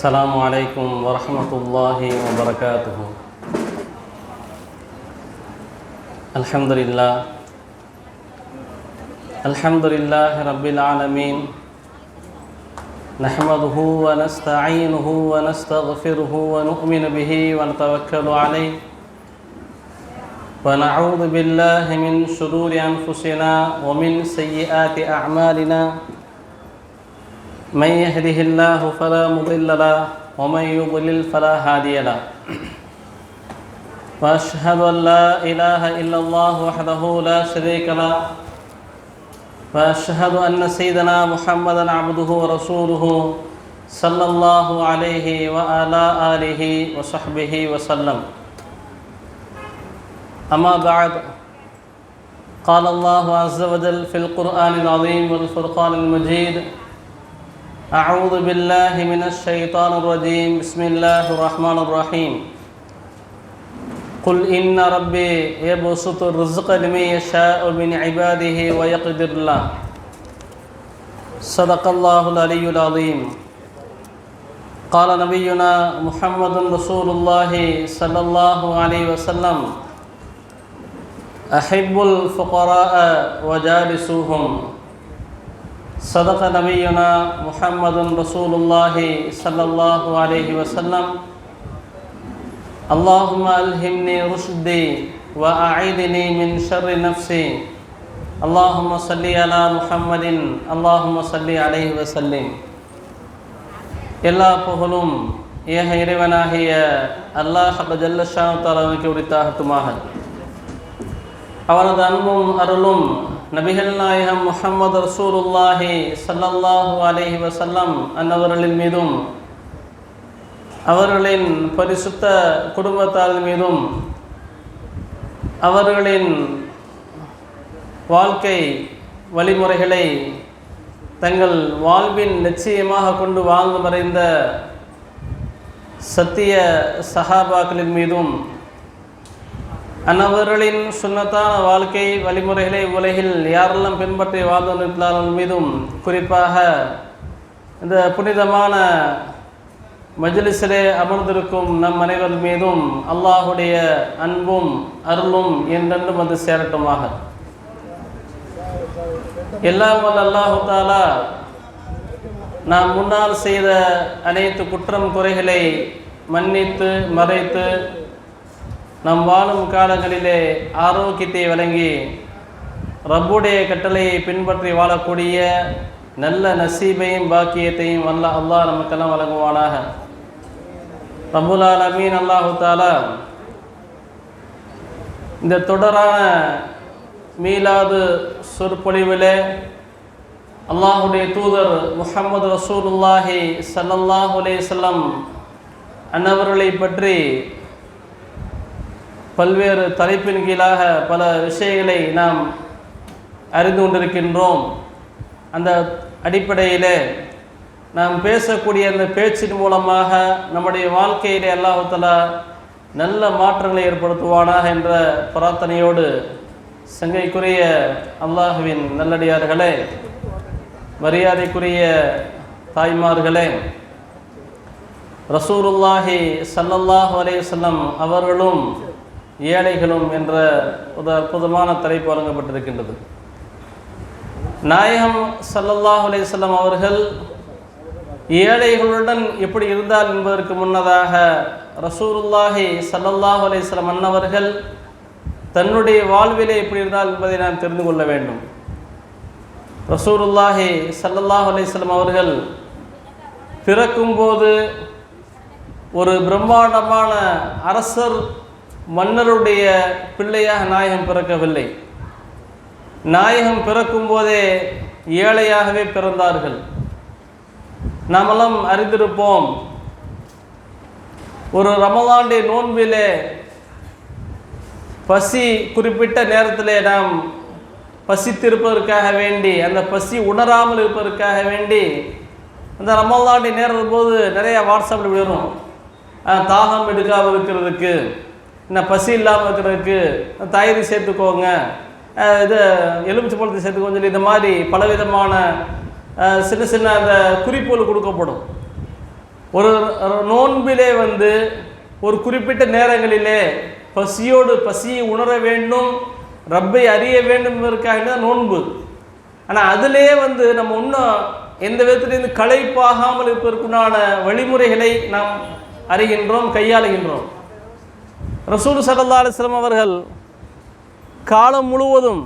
السلام عليكم ورحمة الله وبركاته. الحمد لله رب العالمين، نحمده ونستعينه ونستغفره ونؤمن به ونتوكل عليه، ونعوذ بالله من شرور أنفسنا ومن سيئات أعمالنا، من يهده الله فلا مضل له ومن يضلل فلا هادي له، وأشهد أن لا إله إلا الله وحده لا شريك له، وأشهد أن سيدنا محمدا عبده ورسوله صلى الله عليه وعلى آله وصحبه وسلم. أما بعد، قال الله عز وجل في القرآن العظيم والفرقان المجيد: أعوذ بالله من الشيطان الرجيم، بسم الله الرحمن الرحيم. قل إن ربي يبسط الرزق لمن يشاء من عباده ويقدر له. صدق الله العلي العظيم. قال نبينا محمد رسول الله صلى الله عليه وسلم: أحب الفقراء وجالسوهم. صدق نبينا محمد رسول الله صلى الله عليه وسلم. اللهم ألهمني رشدي وأعيذني من شر نفسي. اللهم صل على محمد. اللهم صل عليه وسلم. எல்லா புகழும் ஏக இறைவனாகிய அல்லாஹ் ஜல்ல ஷானஹு தஆலாவுக்கு உரித்தாகட்டுமாக. அவனது அன்பும் அருளும் நபிகள் நாயகம் முஹம்மது ரசூலுல்லாஹி ஸல்லல்லாஹு அலைஹி வஸல்லம் அன்னவர்களின் மீதும் அவர்களின் பரிசுத்த குடும்பத்தார் மீதும் அவர்களின் வாழ்க்கை வழிமுறைகளை தங்கள் வாழ்வின் நிச்சயமாக கொண்டு வாழ்ந்து மறைந்த சத்திய சஹாபாக்களின் மீதும் அன்னவர்களின் சுன்னத்தான வாழ்க்கை வழிமுறைகளை உலகில் யாரெல்லாம் பின்பற்றி வாழ்ந்தவர்கள் மீதும், குறிப்பாக இந்த புனிதமான மஜ்லிஸிலே அமர்ந்திருக்கும் நம் அனைவர் மீதும் அல்லாஹுடைய அன்பும் அருளும் என்றென்றும் வந்து சேரட்டுமாக. எல்லாம் வல்ல அல்லாஹு தஆலா நாம் முன்னால் செய்த அனைத்து குற்றம் குறைகளை மன்னித்து மறைத்து நம் வாழும் காலங்களிலே ஆரோக்கியத்தை வழங்கி ரப்புடைய கட்டளையை பின்பற்றி வாழக்கூடிய நல்ல நசீபையும் பாக்கியத்தையும் அல்லாஹ் நமக்கெல்லாம் வழங்குவானாக. ரப்புல் ஆலமீன் அல்லாஹு தஆலா இந்த தொடரான மீலாது சொற்பொழிவிலே அல்லாஹுடைய தூதர் முஹம்மது ரசூலுல்லாஹி ஸல்லல்லாஹு அலைஹி வஸல்லம் அன்னவர்களை பற்றி பல்வேறு தலைப்பின் கீழாக பல விஷயங்களை நாம் அறிந்து கொண்டிருக்கின்றோம். அந்த அடிப்படையிலே நாம் பேசக்கூடிய அந்த பேச்சின் மூலமாக நம்முடைய வாழ்க்கையிலே அல்லாஹ் தஆலா நல்ல மாற்றங்களை ஏற்படுத்துவானாக என்ற பிரார்த்தனையோடு, சங்கைக்குரிய அல்லாஹுவின் நல்லடியார்களே, மரியாதைக்குரிய தாய்மார்களே, ரசூலுல்லாஹி ஸல்லல்லாஹு அலைஹி வஸல்லம் அவர்களும் ஏழைகளும் என்ற ஒரு அற்புதமான தலைப்பு வழங்கப்பட்டிருக்கின்றது. நாயகம் ஸல்லல்லாஹு அலைஹி வஸல்லம் அவர்கள் ஏழைகளுடன் எப்படி இருந்தார் என்பதற்கு முன்னதாக ரசூலுல்லாஹி ஸல்லல்லாஹு அலைஹி வஸல்லம் அன்னவர்கள் தன்னுடைய வாழ்விலே எப்படி இருந்தார் என்பதை நாம் தெரிந்து கொள்ள வேண்டும். ரசூலுல்லாஹி ஸல்லல்லாஹு அலைஹி வஸல்லம் அவர்கள் பிறக்கும்போது ஒரு பிரம்மாண்டமான அரசர் மன்னருடைய பிள்ளையாக நாயகம் பிறக்கவில்லை. நாயகம் பிறக்கும் போதே ஏழையாகவே பிறந்தார்கள். நாமெல்லாம் அறிந்திருப்போம், ஒரு ரமலானுடைய நோன்பிலே பசி குறிப்பிட்ட நேரத்திலே நாம் பசித்திருப்பதற்காக வேண்டி, அந்த பசி உணராமல் இருப்பதற்காக வேண்டி, அந்த ரமலானுடைய நேரம் போது நிறைய வாட்ஸ்அப்பில் விடுறோம், தாகம் எடுக்காமல் இருக்கிறதுக்கு, இன்னும் பசி இல்லாமல் இருக்கிறதுக்கு தயிர் சேர்த்துக்கோங்க, இது எலுமிச்சை பழத்தை சேர்த்துக்கோங்க சொல்லி இந்த மாதிரி பலவிதமான சின்ன சின்ன அந்த குறிப்புகள் கொடுக்கப்படும். ஒரு நோன்பிலே ஒரு குறிப்பிட்ட நேரங்களிலே பசியை உணர வேண்டும், ரப்பை அறிய வேண்டும் என்பதற்காக நோன்பு. ஆனால் அதிலே நம்ம இன்னும் எந்த விதத்திலிருந்து களைப்பாகாமல் இருப்பதற்குண்டான வழிமுறைகளை நாம் அறிகின்றோம், கையாளுகின்றோம். ரசூல் ஸல்லல்லாஹு அலைஹி வஸல்லம் அவர்கள் காலம் முழுவதும்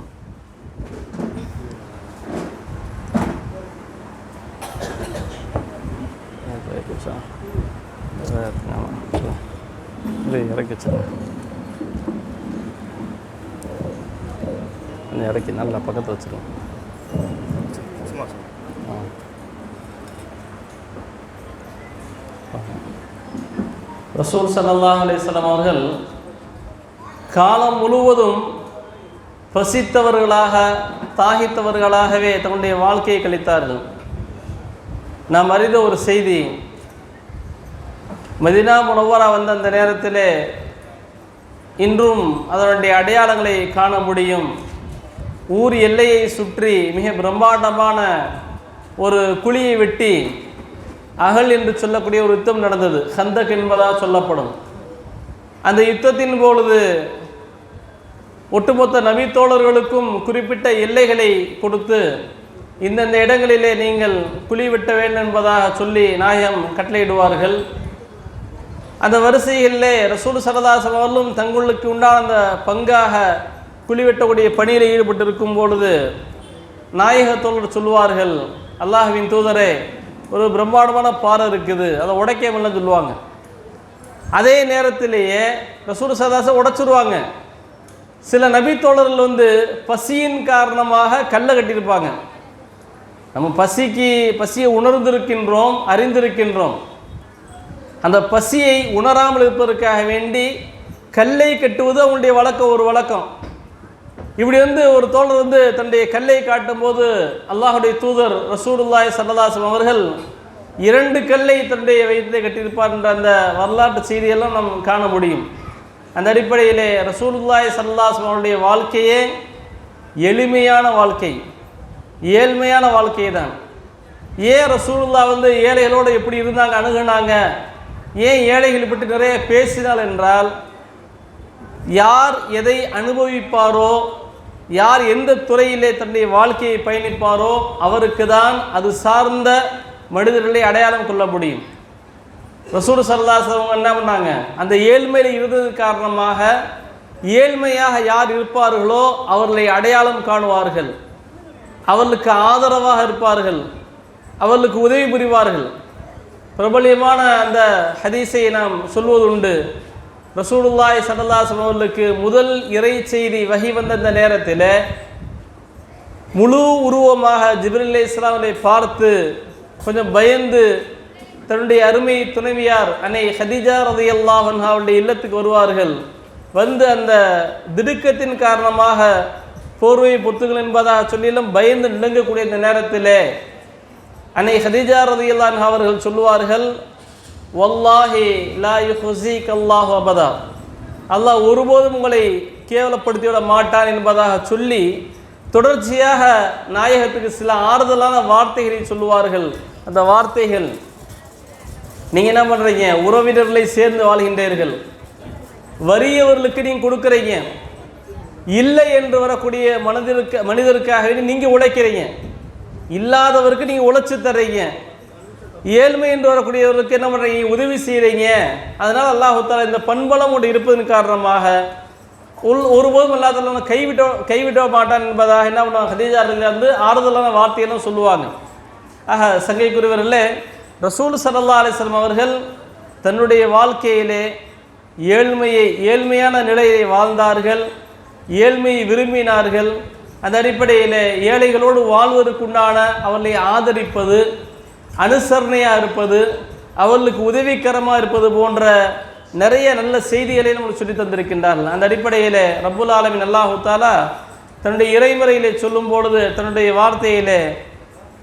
இறக்கி நல்லா பக்கத்தில் வச்சுருவோம். ரசூல் ஸல்லல்லாஹு அலைஹி வஸல்லம் அவர்கள் காலம் முழுவதும் பசித்தவர்களாக தாகித்தவர்களாகவே தன்னுடைய வாழ்க்கையை கழித்தார்கள். நாம் அறிந்த ஒரு செய்தி, மதீனா முனவ்வரா வந்த அந்த நேரத்தில் இன்றும் அதனுடைய அடையாளங்களை காண முடியும். ஊர் எல்லையை சுற்றி மிக பிரம்மாண்டமான ஒரு குழியை வெட்டி அகல் என்று சொல்லக்கூடிய ஒரு யுத்தம் நடந்தது. ஹந்தக் என்பதாக சொல்லப்படும். அந்த யுத்தத்தின் பொழுது ஒட்டுமொத்த நபி தோழர்களுக்கும் குறிப்பிட்ட எல்லைகளை கொடுத்து இந்தந்த இடங்களிலே நீங்கள் குழி வெட்ட வேண்டும் என்பதாக சொல்லி நாயகம் கட்டளையிடுவார்கள். அந்த வரிசைகளிலே ரசூல் ஸல்லல்லாஹு அலைஹி வஸல்லம் அவர்களும் தங்களுக்கு உண்டான அந்த பங்காக குழி வெட்டக்கூடிய பணியில் ஈடுபட்டிருக்கும் பொழுது நாயக தோழர் சொல்லுவார்கள், அல்லாஹ்வின் தூதரே, ஒரு பிரம்மாண்டமான பாறை இருக்குது, அதை உடைக்கமில்லைன்னு சொல்லுவாங்க. அதே நேரத்திலேயே ரசூல் ஸல்லல்லாஹு அலைஹி வஸல்லம் உடைச்சிருவாங்க. சில நபி தோழர்கள் பசியின் காரணமாக கல்லை கட்டியிருப்பாங்க. நம்ம பசியை உணர்ந்திருக்கின்றோம், அறிந்திருக்கின்றோம். அந்த பசியை உணராமல் இருப்பதற்காக வேண்டி கல்லை கட்டுவது அவனுடைய வழக்கம், ஒரு வழக்கம். இப்படி ஒரு தோழர் தன்னுடைய கல்லை காட்டும் போது அல்லாஹுடைய தூதர் ரசூலுல்லாஹி ஸல்லல்லாஹு அலைஹி வஸல்லம் அவர்கள் 2 கல்லை தன்னுடைய வயிற்றிலே கட்டியிருப்பார் என்ற அந்த வரலாற்று செய்தியெல்லாம் நாம் காண முடியும். அந்த அடிப்படையிலே ரசூலுல்லாஹி ஸல்லல்லாஹு அலைஹி வஸல்லம் அவருடைய வாழ்க்கையே எளிமையான வாழ்க்கை, ஏழ்மையான வாழ்க்கை தான். ஏன் ரசூலுல்லாஹ் ஏழைகளோடு எப்படி இருந்தாங்க, அணுகுனாங்க, ஏன் ஏழைகள் பற்றி நிறைய பேசினாள் என்றால், யார் எதை அனுபவிப்பாரோ, யார் எந்த துறையிலே தன்னுடைய வாழ்க்கையை பயணிப்பாரோ அவருக்கு தான் அது சார்ந்த மனிதர்களை அடையாளம் கொள்ள முடியும். ரசூல் ஸல்லல்லாஹு அலைஹி வஸல்லம் என்ன பண்ணாங்க, அந்த ஏழ்மையில் இருந்தது காரணமாக ஏழ்மையாக யார் இருப்பார்களோ அவர்களை அடையாளம் காணுவார்கள், அவர்களுக்கு ஆதரவாக இருப்பார்கள், அவர்களுக்கு உதவி புரிவார்கள். பிரபலியமான அந்த ஹதீஸை நாம் சொல்வது உண்டு. ரசூலுல்லாஹி ஸல்லல்லாஹு அலைஹி வஸல்லம் அவர்களுக்கு முதல் இறை செய்தி வஹி வந்த அந்த நேரத்தில் முழு உருவமாக ஜிப்ரீல் அலைஹிஸ்ஸலாம் அவர்களை பார்த்து கொஞ்சம் பயந்து தன்னுடைய அருமை துணைவியார் அன்னை ஹதீஜா ரலியல்லாஹு அன்ஹா அவருடைய இல்லத்துக்கு வருவார்கள். அந்த திடுக்கத்தின் காரணமாக போர்வை பொத்துகள் என்பதாக சொல்லிலும் பயந்து நிலங்கக்கூடிய இந்த நேரத்தில் அன்னை ஹதீஜா ரலியல்லாஹு அன்ஹா அவர்கள் சொல்லுவார்கள், வல்லாஹி லா யுஹ்ஸீக அல்லாஹு அபதா, அல்லாஹ் ஒருபோதும் உங்களை கேவலப்படுத்திவிட மாட்டான் என்பதாக சொல்லி தொடர்ச்சியாக நாயகத்துக்கு சில ஆறுதலான வார்த்தைகளை சொல்லுவார்கள். அந்த வார்த்தைகள், நீங்கள் என்ன பண்ணுறீங்க, உறவினர்களை சேர்ந்து வாழ்கின்றீர்கள், வறியவர்களுக்கு நீங்கள் கொடுக்குறீங்க, இல்லை என்று வரக்கூடிய மனிதருக்காக நீங்கள் உழைக்கிறீங்க, இல்லாதவருக்கு நீங்கள் உழைச்சி தர்றீங்க, ஏழ்மை என்று வரக்கூடியவருக்கு என்ன பண்ணுறீங்க, உதவி செய்கிறீங்க. அதனால் அல்லாஹ் தஆலா இந்த பண்பலம் ஒன்று இருப்பதன் காரணமாக ஒருபோதும் அல்லாஹ் கைவிட மாட்டான் என்பதாக என்ன பண்ணுவாங்க, ஹதீஜா ரலியல்லாஹு ஆறுதலான வார்த்தையெல்லாம் சொல்லுவாங்க. ஆக சங்கைக்குரியவர்களே, ரசூல் ஸல்லல்லாஹு அலைஹி வஸல்லம் அவர்கள் தன்னுடைய வாழ்க்கையிலே ஏழ்மையான நிலையை வாழ்ந்தார்கள், ஏழ்மையை விரும்பினார்கள். அந்த அடிப்படையில் ஏழைகளோடு வாழ்வதற்குண்டான அவர்களை ஆதரிப்பது, அனுசரணையாக இருப்பது, அவர்களுக்கு உதவிகரமாக இருப்பது போன்ற நிறைய நல்ல செய்திகளை நம்மளுக்கு சொல்லி தந்திருக்கின்றார்கள். அந்த அடிப்படையில் ரப்புல் ஆலமீன் அல்லாஹு தஆலா தன்னுடைய இறைமறையிலே சொல்லும் பொழுது தன்னுடைய வார்த்தையிலே,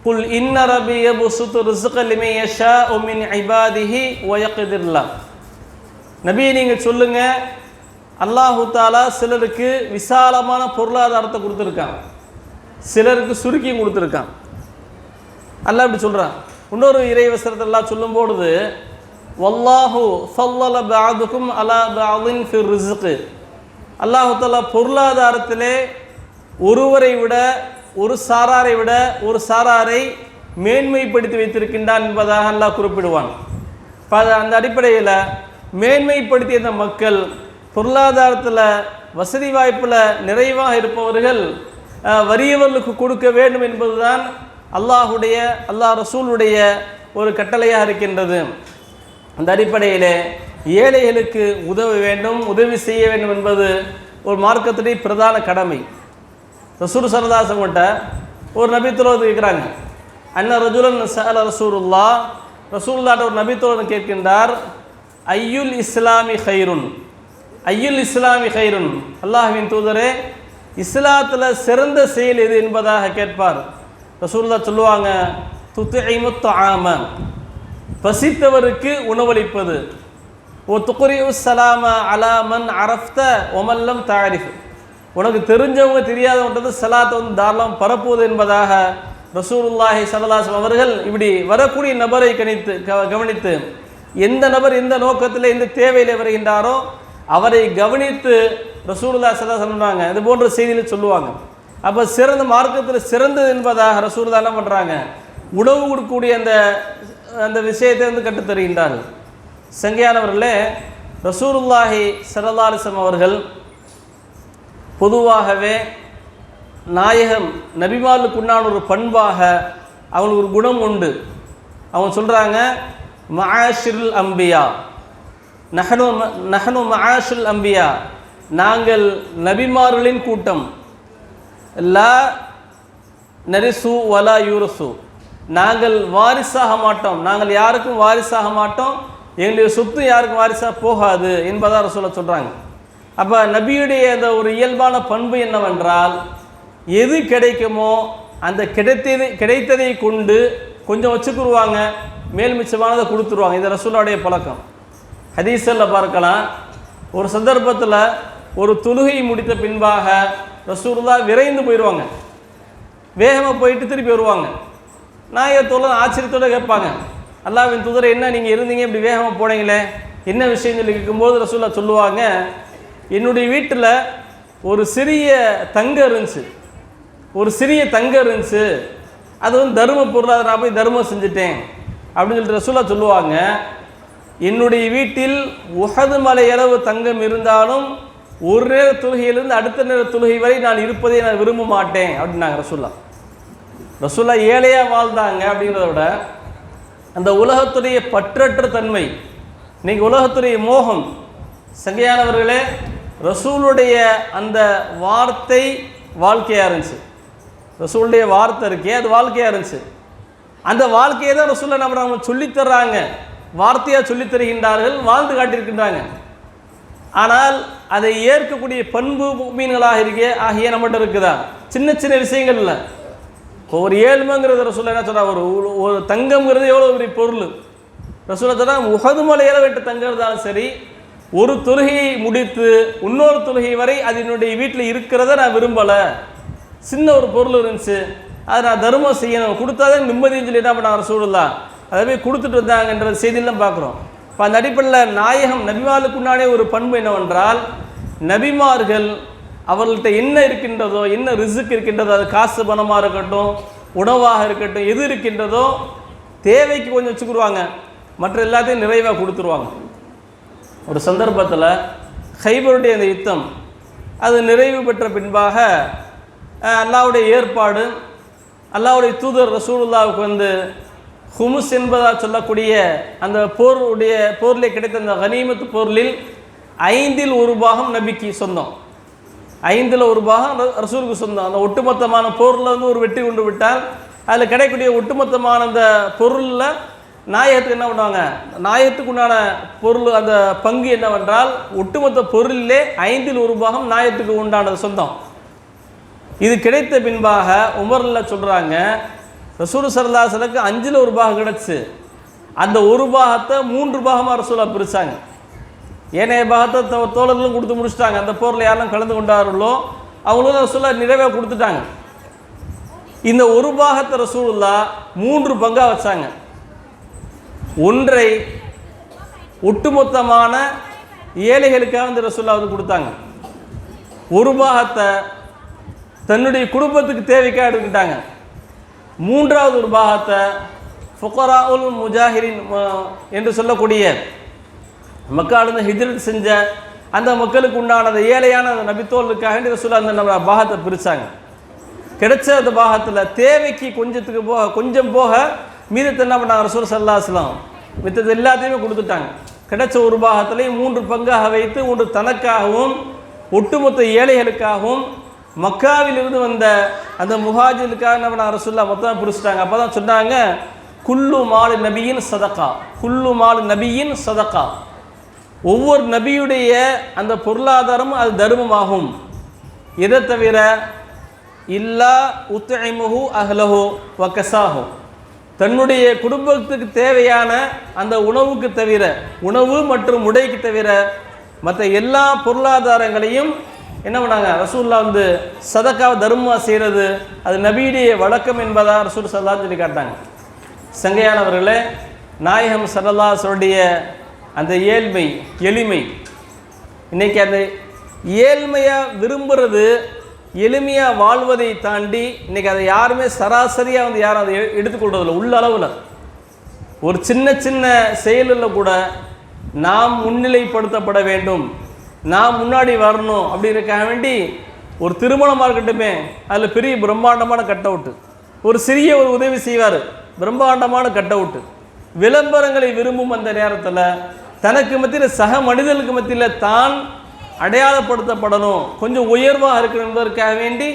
குல் இன்ன ரப்பி யப்சுத்து ரிஸ்க லிமன் யஷாஉ மின் இபாதிஹி வ யக்திர் லஹ், நபி நீங்கள் சொல்லுங்க, அல்லாஹு தஆலா சிலருக்கு விசாலமான பொருளாதாரத்தை கொடுத்துருக்கான், சிலருக்கு சுருக்கி கொடுத்துருக்கான். அல்லாஹ் இப்படி சொல்கிறான். இன்னொரு இறை வசனத்தை எல்லாம் சொல்லும் பொழுது வல்லாஹு ஃபல்லல பஅதுகும் அலா பஅதின் ஃபிர் ரிஸ்க். அல்லாஹ் தஆலா பொருளாதாரத்திலே ஒருவரை விட ஒரு சாராரை விட ஒரு சாராரை மேன்மைப்படுத்தி வைத்திருக்கின்றான் என்பதாக அல்லாஹ் குறிப்பிடுவான். அந்த அடிப்படையில் மேன்மைப்படுத்திய இந்த மக்கள் பொருளாதாரத்தில் வசதி வாய்ப்பில் நிறைவாக இருப்பவர்கள் வறியவர்களுக்கு கொடுக்க வேண்டும் என்பதுதான் அல்லாஹ் ரசூலுடைய ஒரு கட்டளையாக இருக்கின்றது. அந்த அடிப்படையில் ஏழைகளுக்கு உதவ வேண்டும், உதவி செய்ய வேண்டும் என்பது ஒரு மார்க்கத்துடைய பிரதான கடமை. ரசூல் ஸல்லல்லாஹு அலைஹி வஸல்லம் ஒரு நபித்தோழர் இருக்கிறாங்க. அன்ன ரஜுலன் சஅல ரசூலுல்லாஹ் ஒரு நபித்தோழர் கேட்கின்றார், ஐயுல் இஸ்லாமி ஹைருன், ஐயுல் இஸ்லாமி ஹைருன், அல்லாஹ்வின் தூதரே இஸ்லாத்தில் சிறந்த செயல் எது என்பதாக கேட்பார். ரசூலுல்லாஹ் சொல்லுவாங்க, துத்இமு துஆம, பசித்தவருக்கு உணவளிப்பது, ஓ துக்ரிஉ ஸலாம அலா மன் அரஃப்த வமல்லம் தஅரிஃப், உனக்கு தெரிஞ்சவங்க தெரியாதவன்றது சலாத்தை தாராளம் பரப்புவது என்பதாக ரசூலுல்லாஹி ஸல்லல்லாஹு அலைஹி வஸல்லம் அவர்கள் இப்படி வரக்கூடிய நபரை கவனித்து எந்த நபர் எந்த நோக்கத்தில் எந்த தேவையில் வருகின்றாரோ அவரை கவனித்து ரசூலுல்லாஹி ஸல்லல்லாஹு அலைஹி வஸல்லம் சொன்னாங்க. இது போன்ற செய்தியில் சொல்லுவாங்க. அப்போ சிறந்த மார்க்கத்தில் சிறந்தது என்பதாக ரசூலுல்லாஹ் என்ன பண்ணுறாங்க, உணவு கொடுக்கக்கூடிய அந்த விஷயத்தை கற்றுத்தருகின்றார்கள். சங்கையானவர்களே, ரசூலுல்லாஹி ஸல்லல்லாஹு அலைஹி வஸல்லம் அவர்கள் பொதுவாகவே நாயகம் நபிமார்களுக்கு உண்டான ஒரு பண்பாக அவங்களுக்கு ஒரு குணம் உண்டு. அவங்க சொல்கிறாங்க, மஆஷிருல் அம்பியா, நஹனு மஆஷிருல் அம்பியா, நாங்கள் நபிமார்களின் கூட்டம், லா நரிசு வலா யூரசு, நாங்கள் வாரிசாக மாட்டோம், நாங்கள் யாருக்கும் வாரிசாக மாட்டோம், எங்களுடைய சொத்து யாருக்கும் வாரிசாக போகாது என்பதாக ரசூலுல்லாஹ் சொல்கிறாங்க. அப்போ நபியுடைய அந்த ஒரு இயல்பான பண்பு என்னவென்றால், எது கிடைக்குமோ அந்த கிடைத்ததை கொண்டு கொஞ்சம் வச்சுக்குருவாங்க, மேல் மிச்சமானதை கொடுத்துருவாங்க. இது ரசூலுல்லாஹ்வுடைய பழக்கம். ஹதீஸில் பார்க்கலாம், ஒரு சந்தர்ப்பத்தில் ஒரு தொழுகை முடித்த பின்பாக ரசூலுல்லாஹ் விரைந்து போயிடுவாங்க, வேகமாக போயிட்டு திருப்பி வருவாங்க. நாயகத்தோடு ஆச்சரியத்தோடு கேட்பாங்க, அல்லாஹ்வின் தூதரை என்ன நீங்கள் இருந்தீங்க இப்படி வேகமாக போனீங்களே, என்ன விஷயம் சொல்லி கேட்கும்போது ரசூலுல்லாஹ் சொல்லுவாங்க, என்னுடைய வீட்டில் ஒரு சிறிய தங்கம் இருந்துச்சு, ஒரு சிறிய தங்கம் இருந்துச்சு, அது தர்ம பொருளாக நான் போய் தர்மம் செஞ்சுட்டேன் அப்படின்னு சொல்லிட்டு ரசூலுல்லாஹ் சொல்லுவாங்க. என்னுடைய வீட்டில் உஹது மலை அளவு தங்கம் இருந்தாலும் ஒரு நேர தொழுகையிலிருந்து அடுத்த நேர தொழுகை வரை நான் இருப்பதை நான் விரும்ப மாட்டேன் அப்படின்னாங்க ரசூலுல்லாஹ் ஏழையாக வாழ்ந்தாங்க. அப்படிங்கிறத விட அந்த உலகத்துடைய பற்றற்ற தன்மை, இன்னைக்கு உலகத்துடைய மோகம். சங்கையானவர்களே, ரசூலுடைய அந்த வார்த்தை வாழ்க்கையாக இருந்துச்சு, ரசூலுடைய வார்த்தை இருக்கே அது வாழ்க்கையாக இருந்துச்சு. அந்த வாழ்க்கையை தான் ரசூலுல்லாஹ் நம்ம சொல்லித்தர்றாங்க, வார்த்தையாக சொல்லித்தருகின்றார்கள், வாழ்ந்து காட்டியிருக்கின்றாங்க. ஆனால் அதை ஏற்கக்கூடிய பண்பு மீன்களாக ஆகிய நம்மகிட்ட இருக்குதா? சின்ன சின்ன விஷயங்கள் இல்லை. இப்போ ஒரு ஏழ்மைங்கிறது ரசூலுல்லாஹ் என்ன சொல்கிறாங்க, ஒரு தங்கம்ங்கிறது எவ்வளோ பெரிய பொருள். ரசூலுல்லாஹ் சொல்கிறாங்க, உஹது மலையில வெட்ட தங்கம் இருந்தாலும் சரி, ஒரு தொழுகையை முடித்து இன்னொரு தொழுகை வரை அது என்னுடைய வீட்டில் இருக்கிறத நான் விரும்பலை, சின்ன ஒரு பொருள் இருந்துச்சு, அதை நான் தர்மம் செய்யணும், கொடுத்தாதான் நிம்மதின்னு சொல்லி என்ன பண்ணாங்க ரசூலுல்லாஹ், அதை போய் கொடுத்துட்டு வந்தாங்கன்ற செய்தியெல்லாம் பார்க்குறோம். இப்போ அந்த அடிப்படையில் நாயகம் நபிமார்களுக்கு முன்னாடி ஒரு பண்பு என்னவென்றால், நபிமார்கள் அவர்கள்ட்ட என்ன இருக்கின்றதோ, என்ன ரிஸ்க் இருக்கின்றதோ, அது காசு பணமாக இருக்கட்டும், உணவாக இருக்கட்டும், எது இருக்கின்றதோ தேவைக்கு கொஞ்சம் வச்சுக்கிடுவாங்க, மற்ற எல்லாத்தையும் நிறைவாக கொடுத்துருவாங்க. ஒரு சந்தர்ப்பத்தில் ஹைபருடைய அந்த யுத்தம் அது நிறைவு பெற்ற பின்பாக அல்லாஹ்வுடைய ஏற்பாடு, அல்லாஹ்வுடைய தூதர் ரசூலுல்லாஹ்வுக்கு ஹுமுஸ் என்பதாக சொல்லக்கூடிய அந்த போரில் கிடைத்த அந்த கனிமத்து பொருளில் 5இல் 1 பாகம் நபிக்கு சொந்தம், 5இல் 1 பாகம் ரசூலுக்கு சொந்தம். அந்த ஒட்டுமொத்தமான பொருளில் ஒரு வெற்றி கொண்டு விட்டால் அதில் கிடைக்கக்கூடிய ஒட்டுமொத்தமான அந்த பொருளில் நாயகத்துக்கு என்ன பண்ணுவாங்க, நாயகத்துக்கு உண்டான பொருள் அந்த பங்கு என்னவென்றால் ஒட்டுமொத்த பொருளிலே 5இல் 1 பாகம் நாயகத்துக்கு உண்டானது சொந்தம். இது கிடைத்த பின்பாக உமர்ல சொல்கிறாங்க, ரசூல் ஸல்லல்லாஹு அலைஹி வஸல்லம் 5இல் 1 பாகம் கிடச்சி, அந்த 1 பாகத்தை 3 பாகமாக ரசூலுல்லாஹ் பிரித்தாங்க. ஏனைய பாகத்தை தோழர்களும் கொடுத்து முடிச்சுட்டாங்க. அந்த போரில் யாரெல்லாம் கலந்து கொண்டார்களோ அவங்களும் ரசூலுல்லாஹ் நிறைவாக கொடுத்துட்டாங்க. இந்த 1 பாகத்தை ரசூலுல்லாஹ் 3 பங்காக வச்சாங்க. ஒன்றை ஒட்டுமொத்தமான ஏழைகளுக்காக வந்து ரசூலுல்லாஹ் வந்து கொடுத்தாங்க. ஒரு பாகத்தை தன்னுடைய குடும்பத்துக்கு தேவைக்காக எடுத்துக்கிட்டாங்க. மூன்றாவது ஒரு பாகத்தை ஃபுகராஉல் முஜாஹிரின் என்று சொல்லக்கூடிய மக்காலிருந்து ஹிஜ்ரத் செஞ்ச அந்த மக்களுக்கு உண்டான அந்த ஏழையான அந்த நபித்தோளுக்காக ரசூலுல்லாஹ் அந்த நம்ம பாகத்தை பிரித்தாங்க. கிடைச்ச அந்த பாகத்தில் தேவைக்கு கொஞ்சம் போக மீதத்தை என்ன பண்ணாங்க ரசூல் ஸல்லல்லாஹு அலைஹி வஸல்லம் மித்தது எல்லாத்தையுமே கொடுத்துட்டாங்க. கிடைச்ச ஒரு பாகத்திலையும் 3 பங்காக வைத்து ஒன்று தனக்காகவும் ஒட்டுமொத்த ஏழைகளுக்காகவும் மக்காவிலிருந்து வந்த அந்த முஹாஜிலுக்காக என்ன பண்ணாங்க ரசூலுல்லாஹ் மொத்தமாக பிரிச்சுட்டாங்க. அப்போ தான் சொன்னாங்க, குல்லு மாலு நபியின் சதகா, குல்லு மாலு நபியின் சதகா, ஒவ்வொரு நபியுடைய அந்த பொருளாதாரமும் அது தர்மமாகும். எதை தவிர இல்லா உத்இமுஹு அஹ்லஹு வகஸாஹு, தன்னுடைய குடும்பத்துக்கு தேவையான அந்த உணவுக்கு தவிர, உணவு மற்றும் உடைக்கு தவிர மற்ற எல்லா பொருளாதாரங்களையும் என்ன பண்ணாங்க ரசூலுல்லாஹ் வந்து சதக்காவை தர்மமாக செய்கிறது அது நபியுடைய வழக்கம் என்பதாக ரசூல் ஸல்லல்லாஹு சொல்லி காட்டாங்க. சங்கையானவர்களே, நாயகம் ஸல்லல்லாஹு அலைஹி வஸல்லம் அந்த எளிமை, இன்னைக்கு அந்த ஏழ்மையாக விரும்புகிறது, எளிமையாக வாழ்வதை தாண்டி இன்றைக்கி அதை யாருமே சராசரியாக வந்து யாரும் அதை எடுத்துக்கொள்வதில்லை. உள்ள அளவில் ஒரு சின்ன செயலில் கூட நாம் முன்னிலைப்படுத்தப்பட வேண்டும், நாம் முன்னாடி வரணும் அப்படிங்கிறதுக்காக வேண்டி ஒரு திருமணமாக இருக்கட்டுமே, அதில் பெரிய பிரம்மாண்டமான கட் அவுட்டு, ஒரு சிறிய ஒரு உதவி செய்வார், பிரம்மாண்டமான கட் அவுட்டு, விளம்பரங்களை விரும்பும் அந்த நேரத்தில் தனக்கு மத்தியில் சக மனிதர்களுக்கு மத்தியில் தான் அடையாளப்படுத்தப்படணும், கொஞ்சம் உயர்வாக இருக்கணும் என்பதற்காக வேண்டி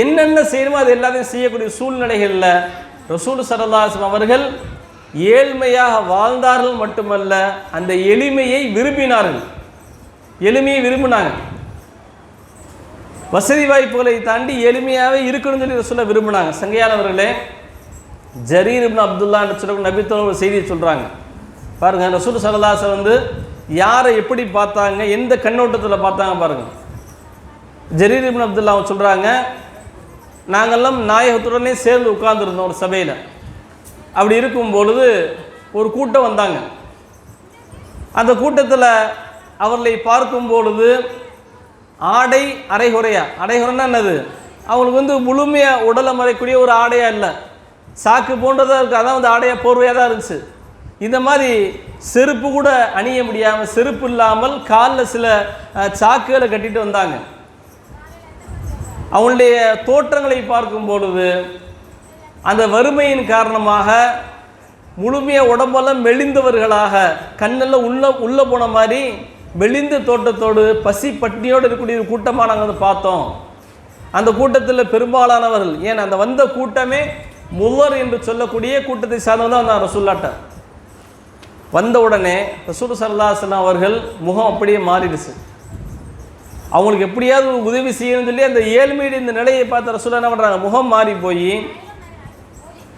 என்னென்ன செய்யணுமோ அது எல்லாத்தையும் செய்யக்கூடிய சூழ்நிலைகளில் ரசூல் ஸல்லல்லாஹு அலைஹி வஸல்லம் அவர்கள் ஏழ்மையாக வாழ்ந்தார்கள் மட்டுமல்ல, அந்த எளிமையை விரும்பினார்கள், எளிமையை விரும்பினாங்க. வசதி வாய்ப்புகளை தாண்டி எளிமையாகவே இருக்கணும்னு சொல்லி ரசூலுல்லாஹ் விரும்பினாங்க. சங்கையானவர்களே, ஜரீர் இப்னு அப்துல்லா என்று சொல்ல நபித்தோட ஒரு செய்தியை சொல்கிறாங்க பாருங்கள். ரசூல் ஸல்லல்லாஹு அலைஹி வஸல்லம் வந்து யாரை எப்படி பார்த்தாங்க, எந்த கண்ணோட்டத்தில் பார்த்தாங்க பாருங்கள். ஜரீர் இப்னு அப்துல்லா சொல்கிறாங்க, நாங்கள்லாம் நாயகத்துடனே சேர்ந்து உட்கார்ந்துருந்தோம் ஒரு சபையில். அப்படி இருக்கும் பொழுது ஒரு கூட்டம் வந்தாங்க. அந்த கூட்டத்தில் அவர்களை பார்க்கும் பொழுது ஆடை அரைகுறைன்னா என்னது, அவங்களுக்கு வந்து முழுமையாக உடலை மறைக்கூடிய ஒரு ஆடையாக இல்லை, சாக்கு போன்றதாக இருக்குது, அதான் வந்து ஆடையாக போர்வையாக தான் இருந்துச்சு. இந்த மாதிரி செருப்பு கூட அணிய முடியாமல், செருப்பு இல்லாமல் காலில் சில சாக்குகளை கட்டிட்டு வந்தாங்க. அவங்களுடைய தோற்றங்களை பார்க்கும் பொழுது அந்த வறுமையின் காரணமாக முழுமையாக உடம்பெல்லாம் மெலிந்தவர்களாக, கண்ணெல்லாம் உள்ளே போன மாதிரி மெலிந்த தோட்டத்தோடு பசி பட்டினியோடு இருக்கக்கூடிய ஒரு கூட்டமாக நாங்கள் வந்து பார்த்தோம். அந்த கூட்டத்தில் பெரும்பாலானவர்கள், ஏன் அந்த வந்த கூட்டமே முல்லர் என்று சொல்லக்கூடிய கூட்டத்தை சார்ந்தவங்க தான் வந்தாங்க ரசூலுல்லாஹ்ட்ட. வந்த உடனே ரசூல் ஸல்லல்லாஹு அலைஹி வஸல்லம் அவர்கள் முகம் அப்படியே மாறிடுச்சு. அவங்களுக்கு எப்படியாவது உதவி செய்யணும்னு சொல்லி அந்த ஏழ்மையுடைய இந்த நிலையை பார்த்து ரசூலுல்லாஹ் என்ன பண்ணுறாங்க, முகம் மாறி போய்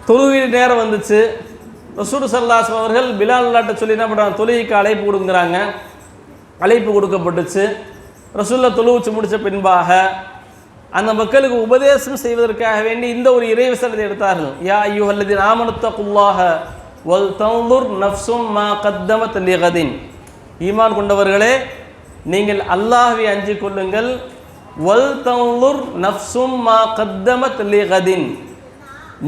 தொழுகை நேரம் வந்துச்சு. ரசூல் ஸல்லல்லாஹு அலைஹி வஸல்லம் அவர்கள் பிலால் அல்லாஹ்ட்ட சொல்லி என்ன பண்ணுறாங்க, தொழுகைக்கு அழைப்பு கொடுக்குறாங்க. அழைப்பு கொடுக்கப்பட்டுச்சு. ரசூலுல்லாஹ் தொழுவிச்சு முடித்த பின்பாக அந்த மக்களுக்கு உபதேசம் செய்வதற்காக வேண்டி இந்த ஒரு இறைவசனத்தை எடுத்தார்கள். யா அய்யுஹல்லதீன ஆமனுத்தகுல்லாஹ வல் தன்துர் நஃப்ஸும் மா கத்தமத் லிகதின், ஈமான் கொண்டவர்களே நீங்கள் அல்லாஹ்வை அஞ்சிக் கொள்ளுங்கள். வல் தன்துர் நஃப்ஸும் மா கத்தமத் லிகதின்,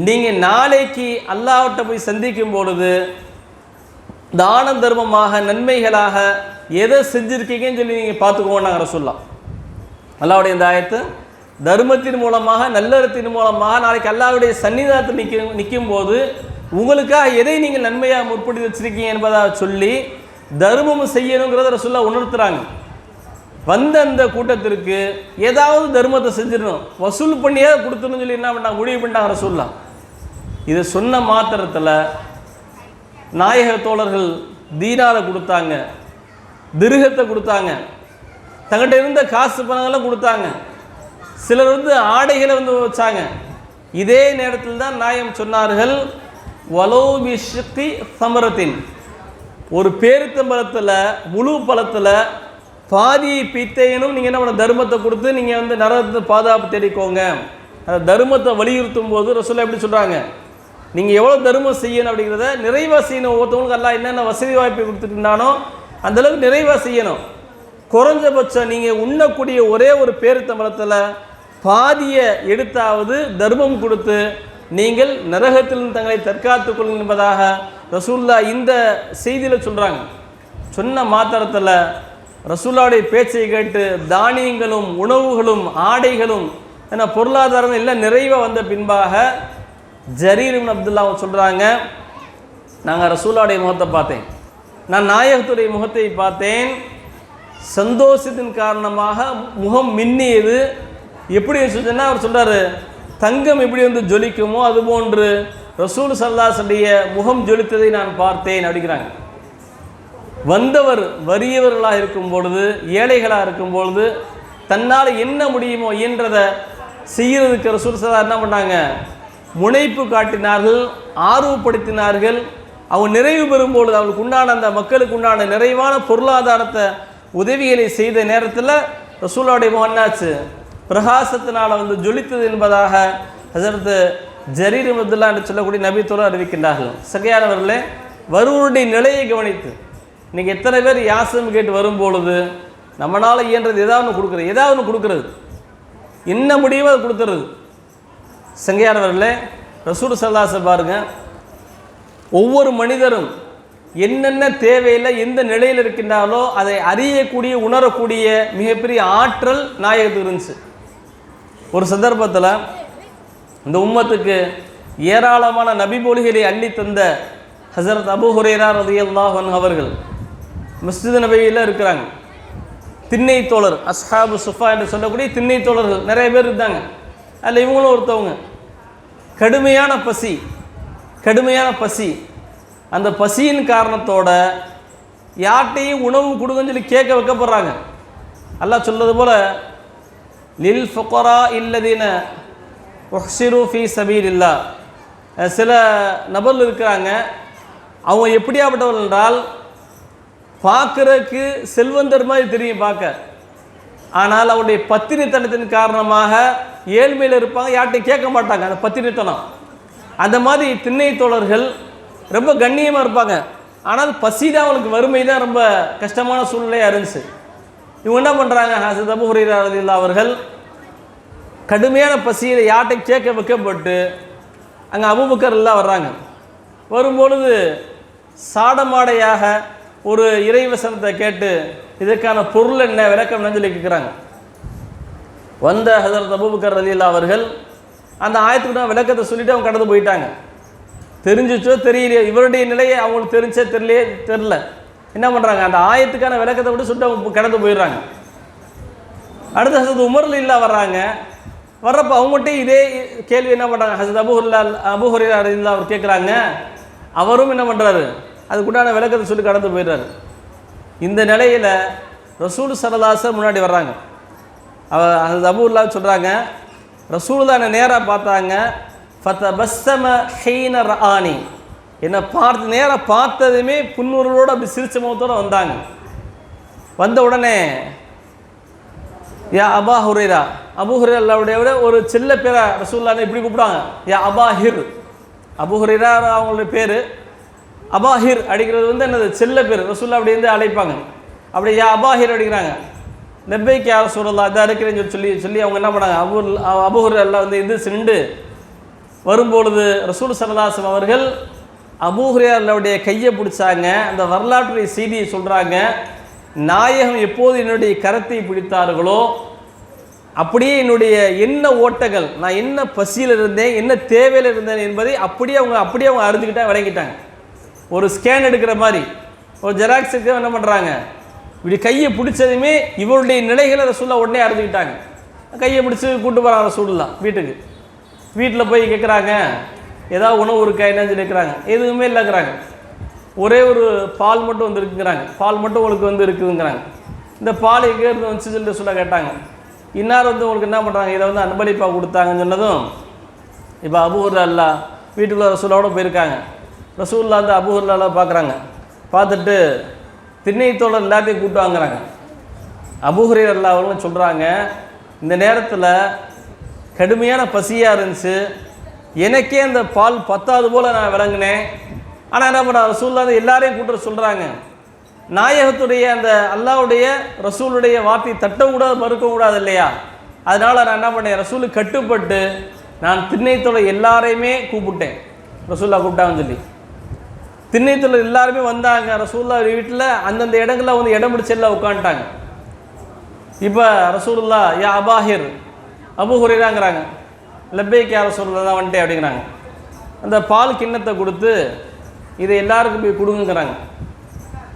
நீங்கள் நாளைக்கு அல்லாஹ்விட்ட போய் சந்திக்கும் பொழுது தான தர்மமாக நன்மைகளாக எதை செஞ்சுருக்கீங்கன்னு சொல்லி நீங்கள் பார்த்துக்கோங்க. ரசூலுல்லாஹ் அல்லாஹ்வுடைய இந்த ஆயத்து தர்மத்தின் மூலமாக நல்லறத்தின் மூலமாக நாளைக்கு அல்லாஹ்வுடைய சன்னிதானத்தில் நிற்கும் போது உங்களுக்காக எதை நீங்கள் நன்மையாக முற்படுத்தி வச்சிருக்கீங்க என்பதாக சொல்லி தர்மம் செய்யணுங்கிறத ரசூலுல்லாஹ் உணர்த்துறாங்க. வந்த அந்த கூட்டத்திற்கு ஏதாவது தர்மத்தை செஞ்சிடணும், வசூல் பண்ணியாவது கொடுத்துன்னு சொல்லி என்ன பண்ணாங்க, முடிவு பண்ணிட்டாங்க ரசூலுல்லாஹ். இதை சொன்ன மாத்திரத்தில் நாயக தோழர்கள் தீனாரை கொடுத்தாங்க, திருகத்தை கொடுத்தாங்க, தங்கிட்ட இருந்த காசு பணங்கள்லாம் கொடுத்தாங்க, சிலர் வந்து ஆடைகளை வந்து வச்சாங்க. இதே நேரத்தில் தான் நாயகம் சொன்னார்கள், வலோ பிஷ்கி சமரத்தின், ஒரு பேரித்தம்பலத்தில் முழு பழத்தில் பாதியை பித்தையனும் நீங்கள் என்ன பண்ண தர்மத்தை கொடுத்து நீங்கள் வந்து நரகத்தை பாதுகாப்பு தேடிக்கோங்க. அந்த தர்மத்தை வலியுறுத்தும் போது ரசூலுல்லாஹ் எப்படி சொல்கிறாங்க, நீங்கள் எவ்வளோ தர்மம் செய்யணும் அப்படிங்கிறத நிறைவாக செய்யணும். ஒவ்வொருத்தவங்களுக்கு எல்லாம் என்னென்ன வசதி வாய்ப்பை கொடுத்துருந்தானோ அந்தளவுக்கு நிறைவாக செய்யணும். குறைஞ்சபட்சம் நீங்கள் உண்ணக்கூடிய ஒரே ஒரு பேரித்தம்பளத்தில் பாதியை எடுத்தாவது தர்மம் கொடுத்து நீங்கள் நரகத்திலிருந்து தங்களை தற்காத்துக் கொள்ளுங்கள் என்பதாக ரசூல்லா இந்த செய்தியில் சொல்கிறாங்க. சொன்ன மாத்திரத்தில் ரசூல்லாவுடைய பேச்சை கேட்டு தானியங்களும் உணவுகளும் ஆடைகளும் ஏன்னா பொருளாதாரம் எல்லாம் நிறைவாக வந்த பின்பாக ஜரீர் இப்னு அப்துல்லா சொல்கிறாங்க, நாங்கள் ரசூல்லாவுடைய முகத்தை பார்த்தேன், நான் நாயகத்துடைய முகத்தை பார்த்தேன், சந்தோஷத்தின் காரணமாக முகம் மின்னியது. எப்படி சொன்னால் அவர் சொல்கிறாரு, தங்கம் எப்படி வந்து ஜொலிக்குமோ அதுபோன்று ரசூல் ஸல்லல்லாஹு முகம் ஜொலித்ததை நான் பார்த்தேன் அப்படிங்கிறாங்க. வந்தவர் வறியவர்களாக இருக்கும் பொழுது, ஏழைகளாக இருக்கும் பொழுது தன்னால் என்ன முடியுமோ இயன்றதை செய்கிறதுக்கு ரசூல் ஸல்லல்லாஹு என்ன பண்ணாங்க, முனைப்பு காட்டினார்கள், ஆர்வப்படுத்தினார்கள். அவங்க நிறைவு பெறும்பொழுது அவங்களுக்கு உண்டான அந்த மக்களுக்கு உண்டான நிறைவான பொருளாதாரத்தை உதவிகளை செய்த நேரத்தில் ரசூலுல்லாஹுடைய முகம் என்னாச்சு, பிரகாசத்தினால் வந்து ஜொலித்தது என்பதாக ஹஸரத் ஜரீர் இப்னு அப்துல்லா என்று சொல்லக்கூடிய நபி தோழர் அறிவிக்கின்றார்கள். சகையானவர்களே, வருவருடைய நிலையை கவனித்து இன்றைக்கி எத்தனை பேர் யாசம் கேட்டு வரும்பொழுது நம்மளால் இயன்றது ஏதாவது ஒன்று கொடுக்குறது, என்ன முடியுமோ அது கொடுத்துறது. சங்கையானவர்களே, ரசூல் ஸல்லல்லாஹு அலைஹி பாருங்கள், ஒவ்வொரு மனிதரும் என்னென்ன தேவையில்லை எந்த நிலையில் இருக்கின்றாலோ அதை அறியக்கூடிய உணரக்கூடிய மிகப்பெரிய ஆற்றல் நாயகத்துக்கு இருந்துச்சு. ஒரு சந்தர்ப்பத்தில் இந்த உம்மத்துக்கு ஏராளமான நபிமொழிகளை அள்ளி தந்த ஹஸரத் அபூ ஹுரைரா ரலியல்லாஹு அன்ஹு அவர்கள் மஸ்ஜித் நபவியில் இருக்கிறாங்க. திண்ணை தோழர், அஸ்ஹாபு சுஃபா என்று சொல்லக்கூடிய திண்ணை தோழர்கள் நிறைய பேர் இருந்தாங்க. அதில் இவங்களும் ஒருத்தவங்க. கடுமையான பசி. அந்த பசியின் காரணத்தோட யார்ட்டையும் உணவு கொடுங்கன்னு சொல்லி கேட்க வைக்கப்படுறாங்க. அல்லாஹ் சொல்வது போல, லில் ஃபுகரா இல்லதீன உஹ்சிரு ஃபீ சபீலில்லாஹ். சில நபர்கள் இருக்கிறாங்க, அவங்க எப்படியாப்பட்டவர்கள் என்றால் பார்க்குறதுக்கு செல்வந்தர் மாதிரி தெரியும் பார்க்க, ஆனால் அவருடைய பத்தினித்தனத்தின் காரணமாக ஏழ்மையில் இருப்பாங்க, யார்ட்டையும் கேட்க மாட்டாங்க. அந்த பத்தினித்தனம், அந்த மாதிரி திண்ணை தோழர்கள் ரொம்ப கண்ணியமாக இருப்பாங்க. ஆனால் பசி தான் அவங்களுக்கு, வறுமை தான் ரொம்ப கஷ்டமான சூழ்நிலையாக இருந்துச்சு. இவங்க என்ன பண்ணுறாங்க, ஹஸரத் அபூ ஹுரைரா ரலியல்லாஹு அவர்கள் கடுமையான பசியில் யார்ட்டையும் கேட்க வைக்கப்பட்டு அங்கே அபூபக்கர் எல்லாம் வர்றாங்க. வரும்பொழுது சாடமாடையாக ஒரு இறைவசனத்தை கேட்டு இதற்கான பொருள் என்ன, விளக்கம் என்ன சொல்லி கேட்குறாங்க. வந்த ஹஸரத் அபூபக்கர் ரலியல்லாஹு அவர்கள் அந்த ஆயத்துக்கு நான் விளக்கத்தை சொல்லிவிட்டு அவங்க கடந்து போயிட்டாங்க. தெரிஞ்சிச்சோ தெரியலையோ, இவருடைய நிலையை அவங்களுக்கு தெரில என்ன பண்ணுறாங்க, அந்த ஆயத்துக்கான விளக்கத்தை விட்டு சொல்லிட்டு அவங்க கடந்து போயிடுறாங்க. அடுத்து ஹஸரத் உமர் ரலியல்லாஹு வர்றாங்க. வர்றப்போ அவங்கள்ட்ட இதே கேள்வி என்ன பண்ணுறாங்க, ஹஸரத் அபூ ஹுரைரா ரலியல்லாஹு அவர் கேட்குறாங்க. அவரும் என்ன பண்ணுறாரு, அதுக்குண்டான விளக்கத்தை சொல்லி கடந்து போயிடுறாரு. இந்த நிலையில் ரசூல் ஸல்லல்லாஹு அலைஹி வஸல்லம் முன்னாடி வர்றாங்க. ஹஸரத் அபூ ஹுரைரா சொல்கிறாங்க, ரசூல் தான் என்னை நேராக பார்த்தாங்க. ஃபதபஸ்ஸம ஹீன ரஆனி, என்னை நேராக பார்த்ததுமே புன்முறுவலோடு அப்படி சிரிச்ச முகத்தோடு வந்தாங்க. வந்த உடனே யா அபா ஹுரைரா, அபூ ஹுரைராவுடைய விட ஒரு செல்ல பேரை ரசூலுல்லாஹ் இப்படி கூப்பிடுவாங்க, யா அபாஹிர். அபூ ஹுரைரா அவங்களுடைய பேர், அபாஹிர் அடிக்கிறது வந்து என்னது செல்ல பேர், ரசூலுல்லாஹ் அப்படி வந்து அழைப்பாங்க. அப்படி யா அபாஹிர் அடிக்கிறாங்க. லப்பைக் யா ரசூலல்லாஹ், இதாக இருக்கிறேன்னு சொல்லி அவங்க என்ன பண்ணாங்க, அபூ ஹுரைரா வந்து இது சிண்டு வரும்பொழுது ரசூல் ஸல்லல்லாஹு அலைஹி அவர்கள் அபூ ஹுரைராவுடைய கையை பிடிச்சாங்க. அந்த வரலாற்று செய்தியை சொல்கிறாங்க, நாயகம் எப்போது என்னுடைய கரத்தை பிடித்தார்களோ அப்படியே என்னுடைய என்ன ஓட்டங்கள், நான் என்ன பசியில் இருந்தேன், என்ன தேவையில் இருந்தேன் என்பதை அப்படியே அவங்க அறிஞ்சுக்கிட்டாங்க, விளங்கிட்டாங்க. ஒரு ஸ்கேன் எடுக்கிற மாதிரி, ஒரு ஜெராக்ஸுக்கு என்ன பண்ணுறாங்க, இப்படி கையை பிடிச்சதுமே இவருடைய நிலைகளை ரசூலுல்லாஹ் உடனே அறிஞ்சுக்கிட்டாங்க. கையை பிடிச்சி கூப்பிட்டு போகிறாங்க ரசூலுல்லாஹ் வீட்டுக்கு. வீட்டில் போய் கேட்குறாங்க, ஏதாவது உணவு இருக்கா என்னன்னு சொல்லி கேட்குறாங்க. எதுவுமே இல்லைங்கிறாங்க. ஒரே ஒரு பால் மட்டும் வந்து இருக்குங்கிறாங்க. பால் மட்டும் உங்களுக்கு வந்து இருக்குதுங்கிறாங்க. இந்த பால் எங்கே இருந்து வந்துச்சு சொல்லிட்டு சொல்ல கேட்டாங்க. இன்னார் வந்து உங்களுக்கு என்ன பண்ணுறாங்க, இதை வந்து அன்பளிப்பாக கொடுத்தாங்கன்னு சொன்னதும் இப்போ அபூ ஹுரைரா வீட்டுக்குள்ள ரசூலோடு போயிருக்காங்க. ரசூலுல்லாஹ் வந்து அபூ ஹுரைரா பார்க்குறாங்க. பார்த்துட்டு திண்ணை தோழர் எல்லாத்தையும் கூப்பிட்டு வாங்குறாங்க. அபூ ஹுரைரா அவங்களும் சொல்கிறாங்க, இந்த நேரத்தில் கடுமையான பசியாக இருந்துச்சு, எனக்கே அந்த பால் பத்தாது போல் நான் விளங்கினேன். ஆனால் என்ன பண்ண ரசூலுல்லாஹ் எல்லாரையும் கூட்ட சொல்கிறாங்க. நாயகத்துடைய அந்த அல்லாஹ்வுடைய ரசூலுடைய வார்த்தை தட்டக்கூடாது, மறுக்கக்கூடாது இல்லையா? அதனால் நான் என்ன பண்ணேன், ரசூலுக்கு கட்டுப்பட்டு நான் திண்ணைத்தோட எல்லாரையுமே கூப்பிட்டேன். ரசூலுல்லாஹ் கூப்பிட்டாங்கன்னு சொல்லி திண்ணைத்தோட எல்லாருமே வந்தாங்க. ரசூலுல்லாஹ் வீட்டில் அந்தந்த இடங்களில் வந்து இடம் பிடிச்சி எல்லாம் உட்காந்துட்டாங்க. இப்போ ரசூலுல்லாஹ் யா அபாஹிர், அபூ ஹுரைராங்கிறாங்க, லப்பைக் யா ரசூலுல்லாஹ் தான் வந்துட்டேன் அப்படிங்கிறாங்க. அந்த பால் கிண்ணத்தை கொடுத்து இதை எல்லாருக்கும் போய் கொடுங்கிறாங்க.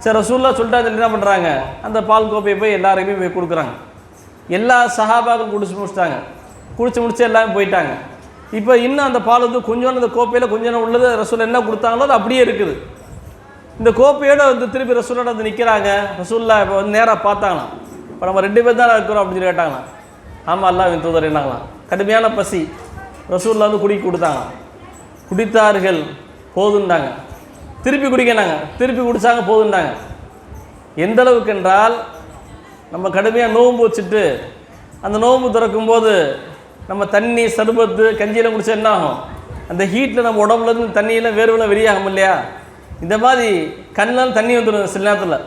சரி ரசூலுல்லாஹ் சொல்லிட்டு என்ன பண்ணுறாங்க, அந்த பால் கோப்பையை போய் எல்லாருக்குமே போய் கொடுக்குறாங்க. எல்லா சஹாபாக்களும் குடிச்சு முடிச்சிட்டாங்க. குடிச்சு முடிச்சு எல்லாமே போயிட்டாங்க. இப்போ இன்னும் அந்த பால் வந்து கொஞ்சோண்டு அந்த கோப்பையில் கொஞ்சம் உள்ளது ரசூல் என்ன கொடுத்தாங்களோ அது அப்படியே இருக்குது. இந்த கோப்பையோடு வந்து திருப்பி ரசூலோட வந்து நிற்கிறாங்க. ரசூலுல்லாஹ் இப்போ வந்து நேராக பார்த்தாங்களாம். இப்போ நம்ம 2 பேர் தான் இருக்கிறோம் அப்படின்னு சொல்லி கேட்டாங்களாம். ஆமாம் அல்லாஹ்வின் தூதர் என்னாங்களாம். கடுமையான பசி. ரசூலுல்லாஹ் வந்து குடிக்க கொடுத்தாங்க. குடித்தார்கள், போதுண்டாங்க. திருப்பி குடிக்கினாங்க, திருப்பி குடித்தாங்க, போதுண்டாங்க. எந்த அளவுக்கு என்றால் நம்ம கடுமையாக நோன்பு வச்சுட்டு அந்த நோன்பு திறக்கும்போது நம்ம தண்ணி சர்பத்து கஞ்சியெல்லாம் குடிச்சா என்ன ஆகும், அந்த ஹீட்டில் நம்ம உடம்புலேருந்து தண்ணியெல்லாம் வேர்வெல்லாம் வெளியாகும் இல்லையா? இந்த மாதிரி கண்ணெல்லாம் தண்ணி வந்துடும் சில நேரத்தில்.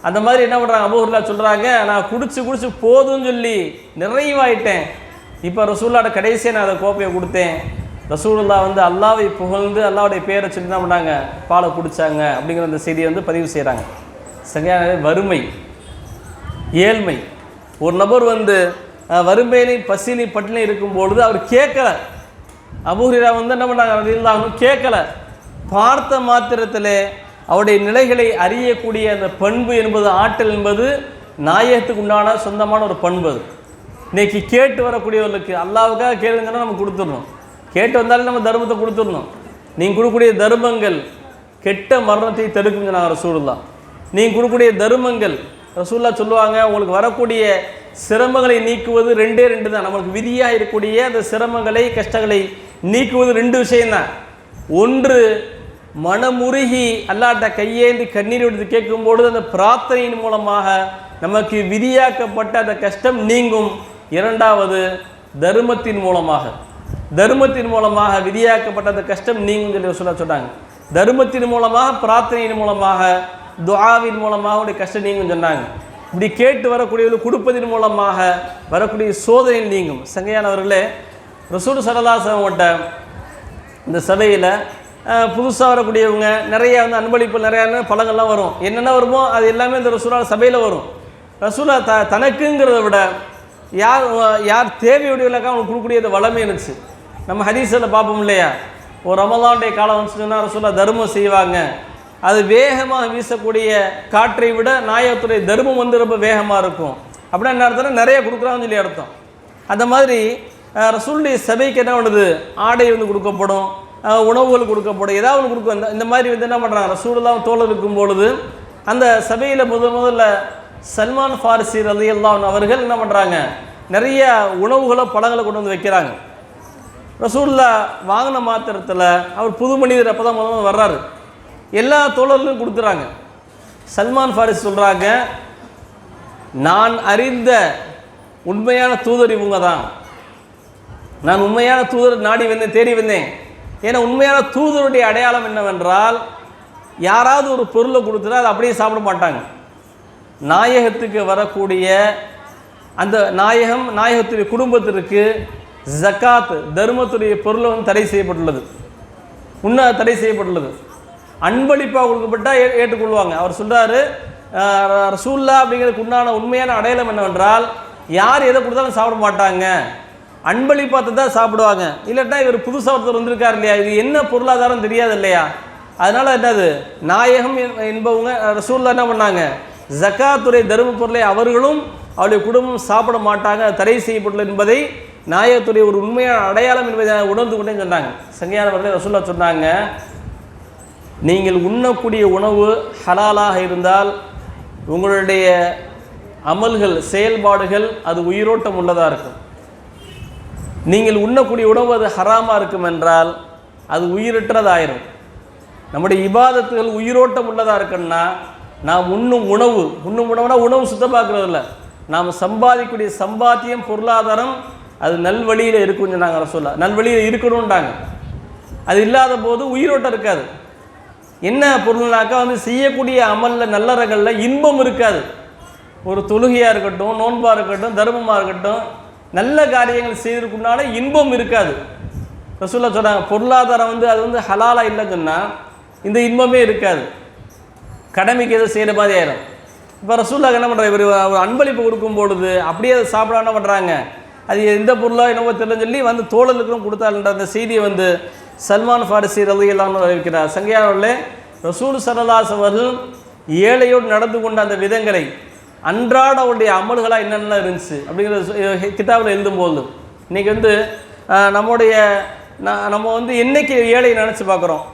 அந்த மாதிரி என்ன பண்ணுறாங்க, அபூ ஹுரைரா சொல்கிறாங்க, நான் குடிச்சு போதும்னு சொல்லி நிறைவாயிட்டேன். இப்போ ரசூலுல்லாஹ் கடைசியாக நான் அதை கோப்பையை கொடுத்தேன். ரசூலுல்லாஹ் வந்து அல்லாஹ்வை புகழ்ந்து அல்லாஹ்வுடைய பேரை சொல்லி என்ன பண்ணாங்க, பாலை குடித்தாங்க அப்படிங்கிற அந்த செய்தியை வந்து பதிவு செய்கிறாங்க. சரியான வறுமை, ஏழ்மை. ஒரு நபர் வந்து வறுமையிலையும் பசிலையும் பட்டிலையும் இருக்கும்பொழுது அவர் கேட்கல. அபூ ஹுரைரா வந்து என்ன பண்ணாங்க, ரலியல்லாஹு கேட்கல. பார்த்த மாத்திரத்தில் அவருடைய நிலைகளை அறியக்கூடிய அந்த பண்பு என்பது, ஆற்றல் என்பது நாயகத்துக்கு உண்டான சொந்தமான ஒரு பண்பு. அது இன்னைக்கு கேட்டு வரக்கூடியவர்களுக்கு அல்லாஹ்வுக்காக கேளுங்கன்னா நம்ம கொடுத்துடணும். கேட்டு வந்தாலும் நம்ம தர்மத்தை கொடுத்துடணும். நீங்கள் கொடுக்கக்கூடிய தர்மங்கள் கெட்ட மரணத்தை தடுக்கும் சொன்னாங்க ரசூலுல்லாஹ். நீங்கள் கொடுக்கக்கூடிய தர்மங்கள் ரசூலுல்லாஹ் சொல்லுவாங்க, உங்களுக்கு வரக்கூடிய சிரமங்களை நீக்குவது 2 தான். நமக்கு விதியாக இருக்கக்கூடிய அந்த சிரமங்களை கஷ்டங்களை நீக்குவது 2 விஷயம்தான். ஒன்று மனமுருகி அல்லாஹ்ட்ட கையேந்தி கண்ணீர் எடுத்து கேட்கும்பொழுது அந்த பிரார்த்தனையின் மூலமாக நமக்கு விதியாக்கப்பட்ட அந்த கஷ்டம் நீங்கும். 2வது தர்மத்தின் மூலமாக, தர்மத்தின் மூலமாக விதியாக்கப்பட்ட அந்த கஷ்டம் நீங்கும் சொல்லி ரசூலுல்லாஹ் சொன்னாங்க. தர்மத்தின் மூலமாக, பிரார்த்தனையின் மூலமாக, துஆவின் மூலமாக உடைய கஷ்டம் நீங்கும் சொன்னாங்க. இப்படி கேட்டு வரக்கூடியவர்கள் கொடுப்பதன் மூலமாக வரக்கூடிய சோதனை நீங்கும். சங்கையானவர்களே, ரசூல் ஸல்லல்லாஹு அலைஹி வஸல்லம் கிட்ட இந்த சபையில் புதுசாக வரக்கூடியவங்க நிறைய வந்து அன்பளிப்பு நிறையா பழங்கள்லாம் வரும். என்னென்ன வருமோ அது எல்லாமே இந்த ரசூலுல்லாஹ் சபையில் வரும். ரசூலுல்லாஹ் தனக்குங்கிறத விட யார் தேவையுடையவர்களுக்காக அவங்களுக்கு கொடுக்கக்கூடிய வளமை இருந்துச்சு. நம்ம ஹதீஸில் பார்ப்போம் இல்லையா, ஒரு ரமலானுடைய காலம் வந்துச்சுன்னா ரசூலுல்லாஹ் தர்மம் செய்வாங்க. அது வேகமாக வீசக்கூடிய காற்றை விட நாயகத்துடைய தர்மம் வந்து ரொம்ப வேகமாக இருக்கும். அப்படின்னா என்ன அர்த்தம், நிறைய கொடுக்குறாங்கன்னு சொல்லி அர்த்தம். அந்த மாதிரி ரசூலுடைய சபைக்கு என்ன பண்ணுது, ஆடை வந்து கொடுக்கப்படும், உணவுகள் கொடுக்கப்படும், ஏதாவது ஒன்று கொடுக்கும். இந்த மாதிரி வந்து என்ன பண்ணுறாங்க, ரசூலுல்லாஹ் தோழர் இருக்கும் பொழுது அந்த சபையில் முதல்ல சல்மான் ஃபாரிசி ரலியல்லாஹு அன்ஹு அவர்கள் என்ன பண்ணுறாங்க, நிறைய உணவுகளை பழங்களை கொண்டு வந்து வைக்கிறாங்க. ரசூலுல்லாஹ் வாங்கின மாத்திரத்தில் அவர் புது மனிதர் அப்போ தான் முதல்ல வர்றாரு. எல்லா தோழர்களும் கொடுத்துறாங்க. சல்மான் ஃபாரிஸ் சொல்கிறாங்க, நான் அறிந்த உண்மையான தூதர் இவங்க தான். நான் உண்மையான தூதர் நாடி வந்தேன், தேடி வந்தேன். ஏன்னா உண்மையான தூதருடைய அடையாளம் என்னவென்றால், யாராவது ஒரு பொருளை கொடுத்துட்டா அதை அப்படியே சாப்பிட மாட்டாங்க. நாயகத்துக்கு வரக்கூடிய அந்த நாயகத்துடைய குடும்பத்திற்கு ஜக்காத் தர்மத்துடைய பொருளை வந்து தடை செய்யப்பட்டுள்ளது, உண்ண தடை செய்யப்பட்டுள்ளது. அன்பளிப்பாக கொடுக்கப்பட்டால் ஏற்றுக்கொள்வாங்க. அவர் சொல்கிறாரு, ரசூலுல்லாஹ் அப்படிங்கிறதுக்கு உண்டான உண்மையான அடையாளம் என்னவென்றால், யார் எதை கொடுத்தாலும் சாப்பிட மாட்டாங்க, அன்பளிப்பாக தான் சாப்பிடுவாங்க. இல்லைன்னா இவர் புதுசாக ஒருத்தர் வந்திருக்கார் இல்லையா, இது என்ன பொருளாதாரம் தெரியாது இல்லையா, அதனால் என்னது நாயகம் என்பவங்க ரசூலுல்லாஹ் என்ன பண்ணாங்க, ஜக்காத்துடைய தர்ம பொருளை அவர்களும் அவருடைய குடும்பம் சாப்பிட மாட்டாங்க, தடை செய்யப்பட்டுள்ளது என்பதை நாயகத்துடைய ஒரு உண்மையான அடையாளம் என்பதை உணர்ந்து கொண்டே சொன்னாங்க. சங்கையானவர்களே, ரசூலுல்லாஹ் சொன்னாங்க, நீங்கள் உண்ணக்கூடிய உணவு ஹலாலாக இருந்தால் உங்களுடைய அமல்கள் செயல்பாடுகள் அது உயிரோட்டம் உள்ளதாக இருக்கும். நீங்கள் உண்ணக்கூடிய உணவு அது ஹராமாக இருக்கும் என்றால் அது உயிரற்றதாயிரும். நம்முடைய இபாதத்துகள் உயிரோட்டம் உள்ளதாக இருக்குன்னா நாம் உண்ணும் உணவுனா உணவு சுத்தமாக்குறது இல்லை, நாம் சம்பாதிக்கக்கூடிய சம்பாத்தியம் பொருளாதாரம் அது நல்வழியில் இருக்குன்னு சொன்னாங்க ரசூலுல்லாஹ். நல்வழியில் இருக்கணும்ட்டாங்க. அது இல்லாத போது உயிரோட்டம் இருக்காது. என்ன பொருள்னாக்கா வந்து செய்யக்கூடிய அமலில் நல்லறங்களில் இன்பம் இருக்காது. ஒரு தொழுகையாக இருக்கட்டும், நோன்பாக இருக்கட்டும், தர்மமாக இருக்கட்டும், நல்ல காரியங்கள் செய்வதற்குனால இன்பம் இருக்காது. ரசூலுல்லாஹ் சொல்கிறாங்க, பொருளாதாரம் வந்து அது வந்து ஹலாலாக இல்லைன்னு சொன்னால் இந்த இன்பமே இருக்காது, கடமைக்கு எதுவும் செய்கிற மாதிரி ஆயிடும். இப்போ ரசூலுல்லாஹ் என்ன பண்ணுறாங்க, இவர் ஒரு அன்பளிப்பு கொடுக்கும் பொழுது அப்படியே அதை சாப்பிட என்ன பண்ணுறாங்க, அது எந்த பொருளாக என்னவோ தெரியலன்னு சொல்லி வந்து தோழலுக்கும் கொடுத்தாருன்ற அந்த செய்தியை வந்து சல்மான் ஃபாரிசி ரலியல்லாஹு அன்ஹு அறிவிக்கிறார். சங்கையானவர்களே, ரசூல் ஸல்லல்லாஹு அலைஹி வஸல்லம் ஏழையோடு நடந்து கொண்ட அந்த விதங்களை அன்றாட அவருடைய அமல்களாக என்னென்ன இருந்துச்சு அப்படிங்கிற கிதாபில் எழுதும்போது இன்றைக்கி வந்து நம்ம வந்து என்றைக்கு ஏழையை நினச்சி பார்க்குறோம்,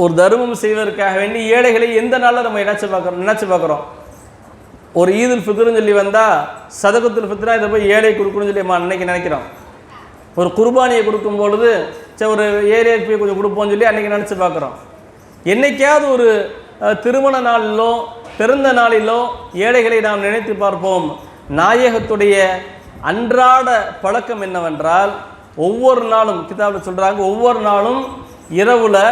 ஒரு தர்மம் செய்வதற்காக வேண்டி ஏழைகளை எந்த நாளில் நம்ம நினச்சி பார்க்குறோம். ஒரு ஈதுல் ஃபித்ருன்னு சொல்லி வந்தால் சதகத்துல் ஃபித்ரா இதை போய் ஏழை கொடுக்கணும்னு சொல்லி அன்றைக்கி நினைக்கிறோம். ஒரு குர்பானியை கொடுக்கும் பொழுது சரி ஒரு ஏரியாவுக்கு போய் கொஞ்சம் கொடுப்போம்னு சொல்லி அன்றைக்கி நினச்சி பார்க்குறோம். என்றைக்காவது ஒரு திருமண நாளிலோ பிறந்த நாளிலோ ஏழைகளை நாம் நினைத்து பார்ப்போம். நாயகத்துடைய அன்றாட பழக்கம் என்னவென்றால் ஒவ்வொரு நாளும் கிதாபில் சொல்கிறாங்க, ஒவ்வொரு நாளும் இரவில்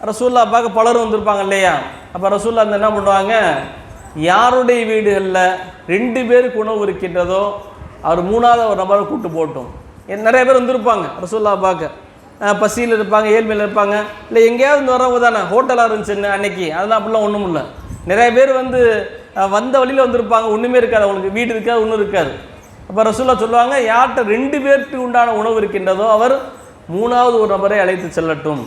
ரசூலுல்லாஹ் பார்க்க பலரும் வந்திருப்பாங்க இல்லையா, அப்போ ரசூலுல்லாஹ் அந்த என்ன பண்ணுவாங்க, யாருடைய வீடுகளில் 2 பேருக்கு உணவு இருக்கின்றதோ அவர் 3ஆவது ஒரு நபரை கூட்டு போட்டோம். நிறைய பேர் வந்திருப்பாங்க ரசூலுல்லாஹ் பார்க்க, பசியில் இருப்பாங்க, ஏழ்மையில் இருப்பாங்க, இல்லை எங்கேயாவது வரவங்க தானே, ஹோட்டலாக இருந்துச்சுன்னு அன்னைக்கு, அதெல்லாம் அப்படிலாம் ஒன்றும் இல்லை. நிறைய பேர் வந்து வந்த வழியில் வந்திருப்பாங்க, ஒன்றுமே இருக்காது, அவங்களுக்கு வீடு இருக்காது, ஒன்றும் இருக்காது. அப்போ ரசூலுல்லாஹ் சொல்லுவாங்க, யார்கிட்ட 2 பேருக்கு உண்டான உணவு இருக்கின்றதோ அவர் 3ஆவது ஒரு நபரை அழைத்து செல்லட்டும்.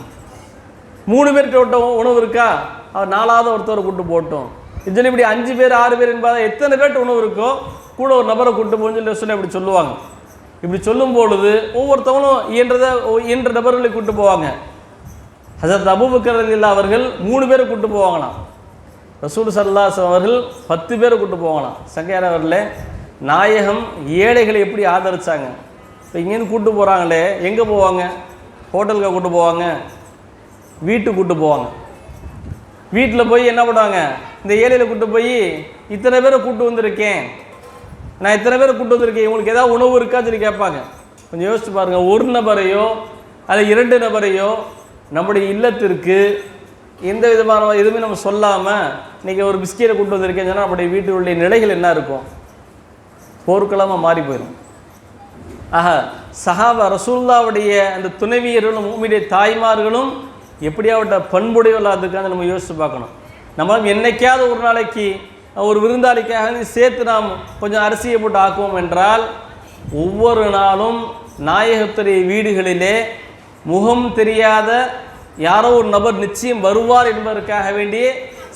3 பேருக்கு உணவு இருக்கா, அவர் 4ஆவது ஒருத்தரை கூட்டு போட்டோம். இதில் இப்படி 5 பேர் 6 பேர் என்பதை எத்தனை பேர்கிட்ட உணவு இருக்கோ கூட ஒரு நபரை கூட்டு போன்னு சொல்லி ரசூலுல்லாஹ் இப்படி சொல்லுவாங்க. இப்படி சொல்லும் பொழுது ஒவ்வொருத்தவங்களும் இயன்ற நபர்களை கூட்டு போவாங்க. ஹஸரத் அபூபக்கர் ரலியல்லாஹு அவர்கள் 3 பேரை கூட்டு போவாங்களாம். ரசூல் ஸல்லல்லாஹு அலைஹி அவர்கள் 10 பேரை கூட்டு போவாங்களாம். சங்கையானவர்களே, நாயகம் ஏழைகளை எப்படி ஆதரிச்சாங்க. இப்போ இங்கேருந்து கூட்டு போகிறாங்களே, எங்கே போவாங்க, ஹோட்டலுக்கு கூட்டு போவாங்க, வீட்டுக்கு கூட்டு போவாங்க. வீட்டில் போய் என்ன பண்ணுவாங்க, இந்த ஏழையில் கூட்டு போய் இத்தனை பேரை கூட்டு வந்திருக்கேன், நான் இத்தனை பேரை கூட்டு வந்திருக்கேன், இவங்களுக்கு ஏதாவது உணவு இருக்கான்னு சொல்லி கேட்பாங்க. கொஞ்சம் யோசிச்சு பாருங்கள், ஒரு நபரையோ அல்லது 2 நபரையோ நம்முடைய இல்லத்திற்கு எந்த விதமான எதுவுமே நம்ம சொல்லாமல் இன்றைக்கி ஒரு பிஸ்கெட்டை கூட்டு வந்திருக்கேன்னு சொன்னால் நம்முடைய வீட்டுடைய நிலைகள் என்ன இருக்கும், போர்க்களமாக மாறி போயிடும். ஆக சஹாபா ரசூலுல்லாஹ்வுடைய அந்த துணைவியர்களும் மூமினுடைய தாய்மார்களும் எப்படியாவட்ட பண்புடையவர்களாக இருக்கான்னு நம்ம யோசித்து பார்க்கணும். நம்ம என்னைக்காவது ஒரு நாளைக்கு ஒரு விருந்தாளிக்காக சேர்த்து நாம் கொஞ்சம் அரிசியை போட்டு ஆக்குவோம் என்றால் ஒவ்வொரு நாளும் நாயகத்துடைய வீடுகளிலே முகம் தெரியாத யாரோ ஒரு நபர் நிச்சயம் வருவார் என்பதற்காக வேண்டியே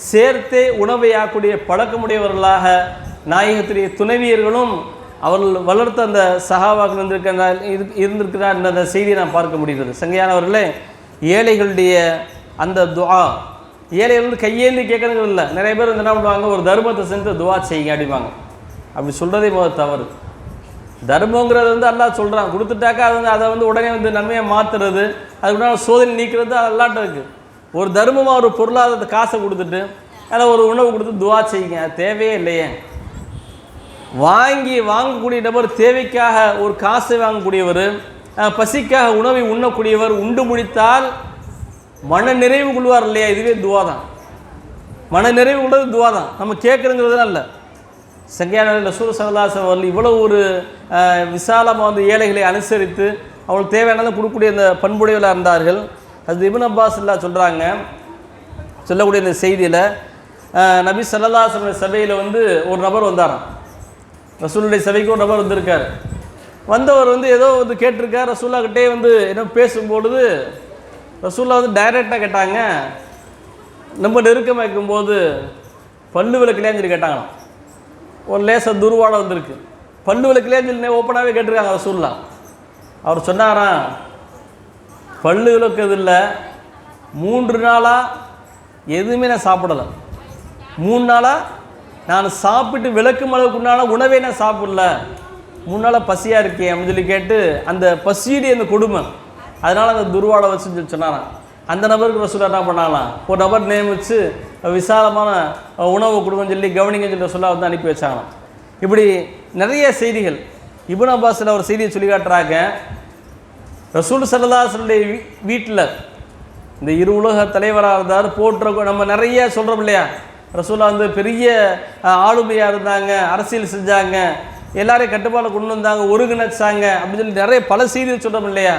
சேர்த்தே உணவை ஆக்கூடிய பழக்கமுடையவர்களாக நாயகத்துடைய துணைவியர்களும் அவர்கள் வளர்த்த அந்த சஹாபாக்கள் இருந்திருக்கிறார் என்ற அந்த செய்தியை நாம் பார்க்க முடிகிறது. சங்கையானவர்களே, ஏழைகளுடைய அந்த துஆ, ஏழைகள் வந்து கையேந்தி கேட்கறது இல்லை. நிறைய பேர் வந்து என்ன பண்ணுவாங்க, ஒரு தர்மத்தை செஞ்சு துஆ செய்யுங்க அப்படிவாங்க. அப்படி சொல்கிறதே முதல் தவறு. தர்மங்கிறது வந்து அல்லாஹ் சொல்கிறான், கொடுத்துட்டாக்கா அது வந்து அதை வந்து உடனே வந்து நன்மையை மாற்றுறது, அதுக்குள்ள சோதனை நீக்கிறது அது அல்லாட்ட இருக்குது. ஒரு தர்மமாக ஒரு பொருளாதாரத்தை காசை கொடுத்துட்டு அதில் ஒரு உணவு கொடுத்து துஆ செய்யுங்க, அது தேவையே இல்லையே. வாங்கக்கூடிய நபர் தேவைக்காக ஒரு காசை வாங்கக்கூடியவர், பசிக்காக உணவை உண்ணக்கூடியவர் உண்டு முடித்தால் மன நிறைவு கொள்வார் இல்லையா, இதுவே துவா தான். மன நிறைவு கொள்வது துவா தான், நம்ம கேட்குறங்கிறதுலாம் இல்லை. சங்கையான ரசூல் ஸல்லல்லாஹு அலைஹி வஸல்லம் இவ்வளோ ஒரு விசாலமாக வந்து ஏழைகளை அனுசரித்து அவங்களுக்கு தேவையானதை கொடுக்கக்கூடிய அந்த பண்புடையவர்களாக இருந்தார்கள். அது இப்னு அப்பாஸ் சொல்கிறாங்க, சொல்லக்கூடிய இந்த செய்தியில் நபி ஸல்லல்லாஹு அலைஹி வஸல்லம் சபையில் வந்து ஒரு நபர் வந்தாராம். ரசூலுடைய சபைக்கு ஒரு நபர் வந்திருக்கார். வந்தவர் வந்து ஏதோ வந்து கேட்டிருக்கார். ரசூலுல்லாஹ்கிட்டே வந்து என்ன பேசும்பொழுது ரசூலுல்லாஹ் வந்து டைரெக்டாக கேட்டாங்க, நம்ம நெருக்கமாக இருக்கும்போது பல்லு விளக்கலையான்னு சொல்லி கேட்டாங்களாம். ஒரு லேசாக துர்வாடம் வந்திருக்கு, பல்லு விளக்கலையான்னு சொல்லி ஓப்பனாகவே கேட்டிருக்காங்க ரசூலுல்லாஹ். அவர் சொன்னாராம், பல்லு விளக்குறது இல்லை, 3 நாளாக எதுவுமே நான் சாப்பிடலை, 3 நாளாக நான் சாப்பிட்டு விளக்கும் அளவுக்குண்டான உணவே நான் சாப்பிடல, 3 நாளாக பசியாக இருக்கேன் அப்படின்னு சொல்லி கேட்டு அந்த பசியுடைய அந்த கொடுமை, அதனால் அந்த துர்வாடை வச்சுன்னு சொல்லி சொன்னாராம். அந்த நபருக்கு ரசூலுல்லாஹ் என்ன பண்ணாங்களாம், ஒரு நபர் நியமித்து விசாலமான உணவு கொடுங்கன்னு சொல்லி கவனிங்கன்னு சொல்லி ரசூலுல்லாஹ் வந்து அனுப்பி வச்சாங்களாம். இப்படி நிறைய செய்திகள். இப்னு அப்பாஸில் ஒரு செய்தியை சொல்லி காட்டுறாங்க, ரசூல் ஸல்லல்லாஹு அலைஹி வஸல்லம் வீட்டில் இந்த இரு உலக தலைவராக இருந்தார். போற்ற நம்ம நிறைய சொல்கிறோம் இல்லையா, ரசூலா வந்து பெரிய ஆளுமையாக இருந்தாங்க, அரசியல் செஞ்சாங்க, எல்லாரையும் கட்டுப்பாடு கொண்டு வந்தாங்க, ஒருங்கிணைச்சாங்க அப்படின்னு சொல்லி நிறைய பல செய்திகள் சொல்கிறோம் இல்லையா.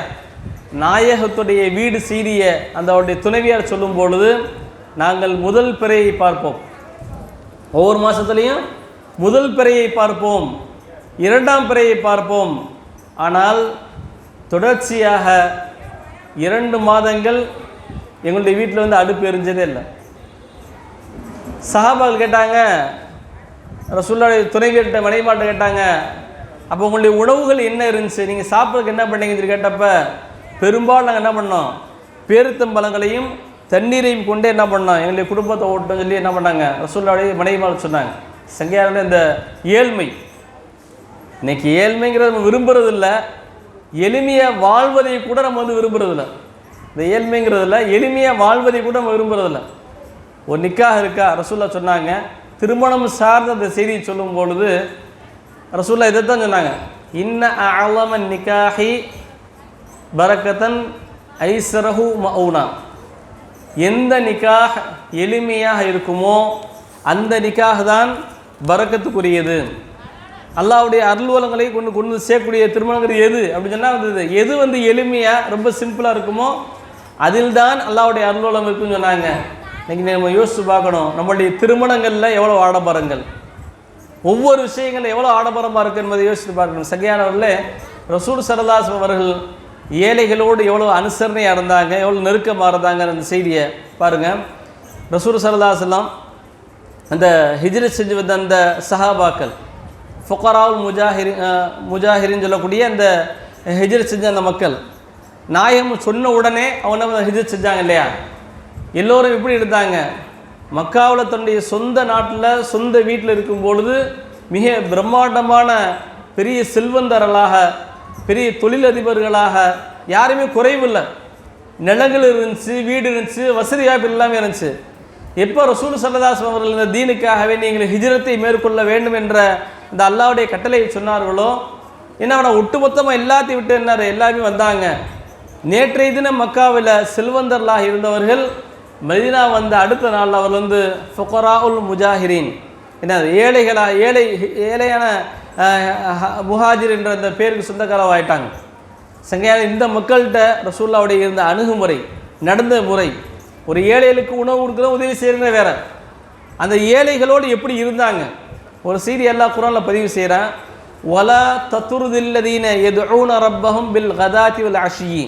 நாயகத்துடைய வீடு சீரிய அந்த அவருடைய துணைவியார் சொல்லும் பொழுது, நாங்கள் முதல் பிறையை பார்ப்போம், ஒவ்வொரு மாதத்துலேயும் முதல் பிறையை பார்ப்போம், இரண்டாம் பிறையை பார்ப்போம். ஆனால் தொடர்ச்சியாக 2 மாதங்கள் எங்களுடைய வீட்டில் வந்து அடுப்பு எரிஞ்சதே இல்லை. சஹாபாக்கள் கேட்டாங்க, ரசூலுல்லாஹி துணைவியர்கிட்ட மனைவிமாட்ட கேட்டாங்க, அப்போ உங்களுடைய உணவுகள் என்ன இருந்துச்சு, நீங்கள் சாப்பிட்றதுக்கு என்ன பண்ணீங்கன்னு சொல்லி கேட்டப்ப, பெரும்பாலும் நாங்கள் என்ன பண்ணோம், பேரித்தம்பழங்களையும் தண்ணீரையும் கொண்டு என்ன பண்ணோம், எங்களுடைய குடும்பத்தை ஓட்டணும் சொல்லி என்ன பண்ணாங்க ரசூலுல்லாஹி மனைவிமார் சொன்னாங்க. சங்கையாரோட இந்த ஏழ்மை, இன்னைக்கு ஏழ்மைங்கிறத நம்ம விரும்புறதில்ல, எளிமையாக வாழ்வதை கூட நம்ம வந்து விரும்புறதில்ல. இந்த ஏழ்மைங்கிறதில்ல, எளிமையாக வாழ்வதை கூட நம்ம விரும்புறதில்ல. ஒரு நிக்காக இருக்கா, ரசூலுல்லாஹ் சொன்னாங்க, திருமணம் சார்ந்த அந்த செய்தியை சொல்லும் பொழுது ரசூலுல்லாஹ் இதை தான் சொன்னாங்க, இன்ன அஅலமன் நிக்காஹி பரக்கத்தன் ஐஸரஹு மௌனா. எந்த நிக்காஹ் எளிமையாக இருக்குமோ அந்த நிக்காஹ் தான் பரக்கத்துக்குரியது. அல்லாஹ்வுடைய அருள்வளங்களை கொண்டு சேர்க்கக்கூடிய திருமணங்கிறது எது அப்படின்னு சொன்னால் வந்தது, எது வந்து எளிமையாக ரொம்ப சிம்பிளாக இருக்குமோ அதில் தான் அல்லாஹ்வுடைய அருள்வளம் இருக்குன்னு சொன்னாங்க. இன்றைக்கி நம்ம யோசித்து பார்க்கணும், நம்மளுடைய திருமணங்களில் எவ்வளோ ஆடம்பரங்கள், ஒவ்வொரு விஷயங்களில் எவ்வளோ ஆடம்பரமாக இருக்குது என்பதை யோசித்து பார்க்கணும். சரியானவர்களே, ரசூல் ஸல்லல்லாஹு அலைஹி வஸல்லம் அவர்கள் ஏழைகளோடு எவ்வளோ அனுசரணையாக இருந்தாங்க, எவ்வளோ நெருக்கமாக இருந்தாங்க. அந்த செய்தியை பாருங்கள். ரசூல் ஸல்லல்லாஹு அலைஹி வஸல்லம் அந்த ஹிஜ்ரத் செஞ்சு வந்த அந்த சஹாபாக்கள், ஃபுகராவுல் முஜாஹிரின்னு சொல்லக்கூடிய அந்த ஹிஜ்ரத் செஞ்ச அந்த மக்கள், நாயகம் சொன்ன உடனே அவங்க ஹிஜ்ரத் செஞ்சாங்க இல்லையா, எல்லோரும் எப்படி எடுத்தாங்க, மக்காவில் தன்னுடைய சொந்த நாட்டில் சொந்த வீட்டில் இருக்கும் பொழுது மிக பிரம்மாண்டமான பெரிய செல்வந்தர்களாக, பெரிய தொழிலதிபர்களாக, யாருமே குறைவில்லை, நிலங்கள் இருந்துச்சு, வீடு இருந்துச்சு, வசதி வாய்ப்பு எல்லாமே இருந்துச்சு. எப்போ ரசூல் ஸல்லல்லாஹு அலைஹி வஸல்லம் அவர்கள் இந்த தீனுக்காகவே நீங்கள் ஹிஜ்ரத்தை மேற்கொள்ள வேண்டும் என்ற இந்த அல்லாஹ்வுடைய கட்டளையை சொன்னார்களோ, என்ன பண்ண ஒட்டுமொத்தமாக எல்லாத்தையும் விட்டு என்ன எல்லாருமே வந்தாங்க. நேற்றைய தினம் மக்காவில் செல்வந்தர்களாக இருந்தவர்கள் மதீனா வந்த அடுத்த நாள் அவர் வந்து ஃபுகராஉல் முஜாஹிரின், என்ன ஏழையான முஹாஜிர் என்ற அந்த பேருக்கு சொந்தக்காரமாக ஆயிட்டாங்க. சங்கையான இந்த மக்கள்கிட்ட ரசூலுல்லாஹ்வுடைய இருந்த அணுகுமுறை, நடந்த முறை, ஒரு ஏழைகளுக்கு உணவு கொடுக்குற உதவி செய்கிற வேற, அந்த ஏழைகளோடு எப்படி இருந்தாங்க. ஒரு செய்தி அல்லாஹ் குர்ஆனில் பதிவு செய்கிறான், வலா தத்ருதில்லதீன யதுஊன ரப்பஹும் பில் கதாத்தி வல் அஷியி.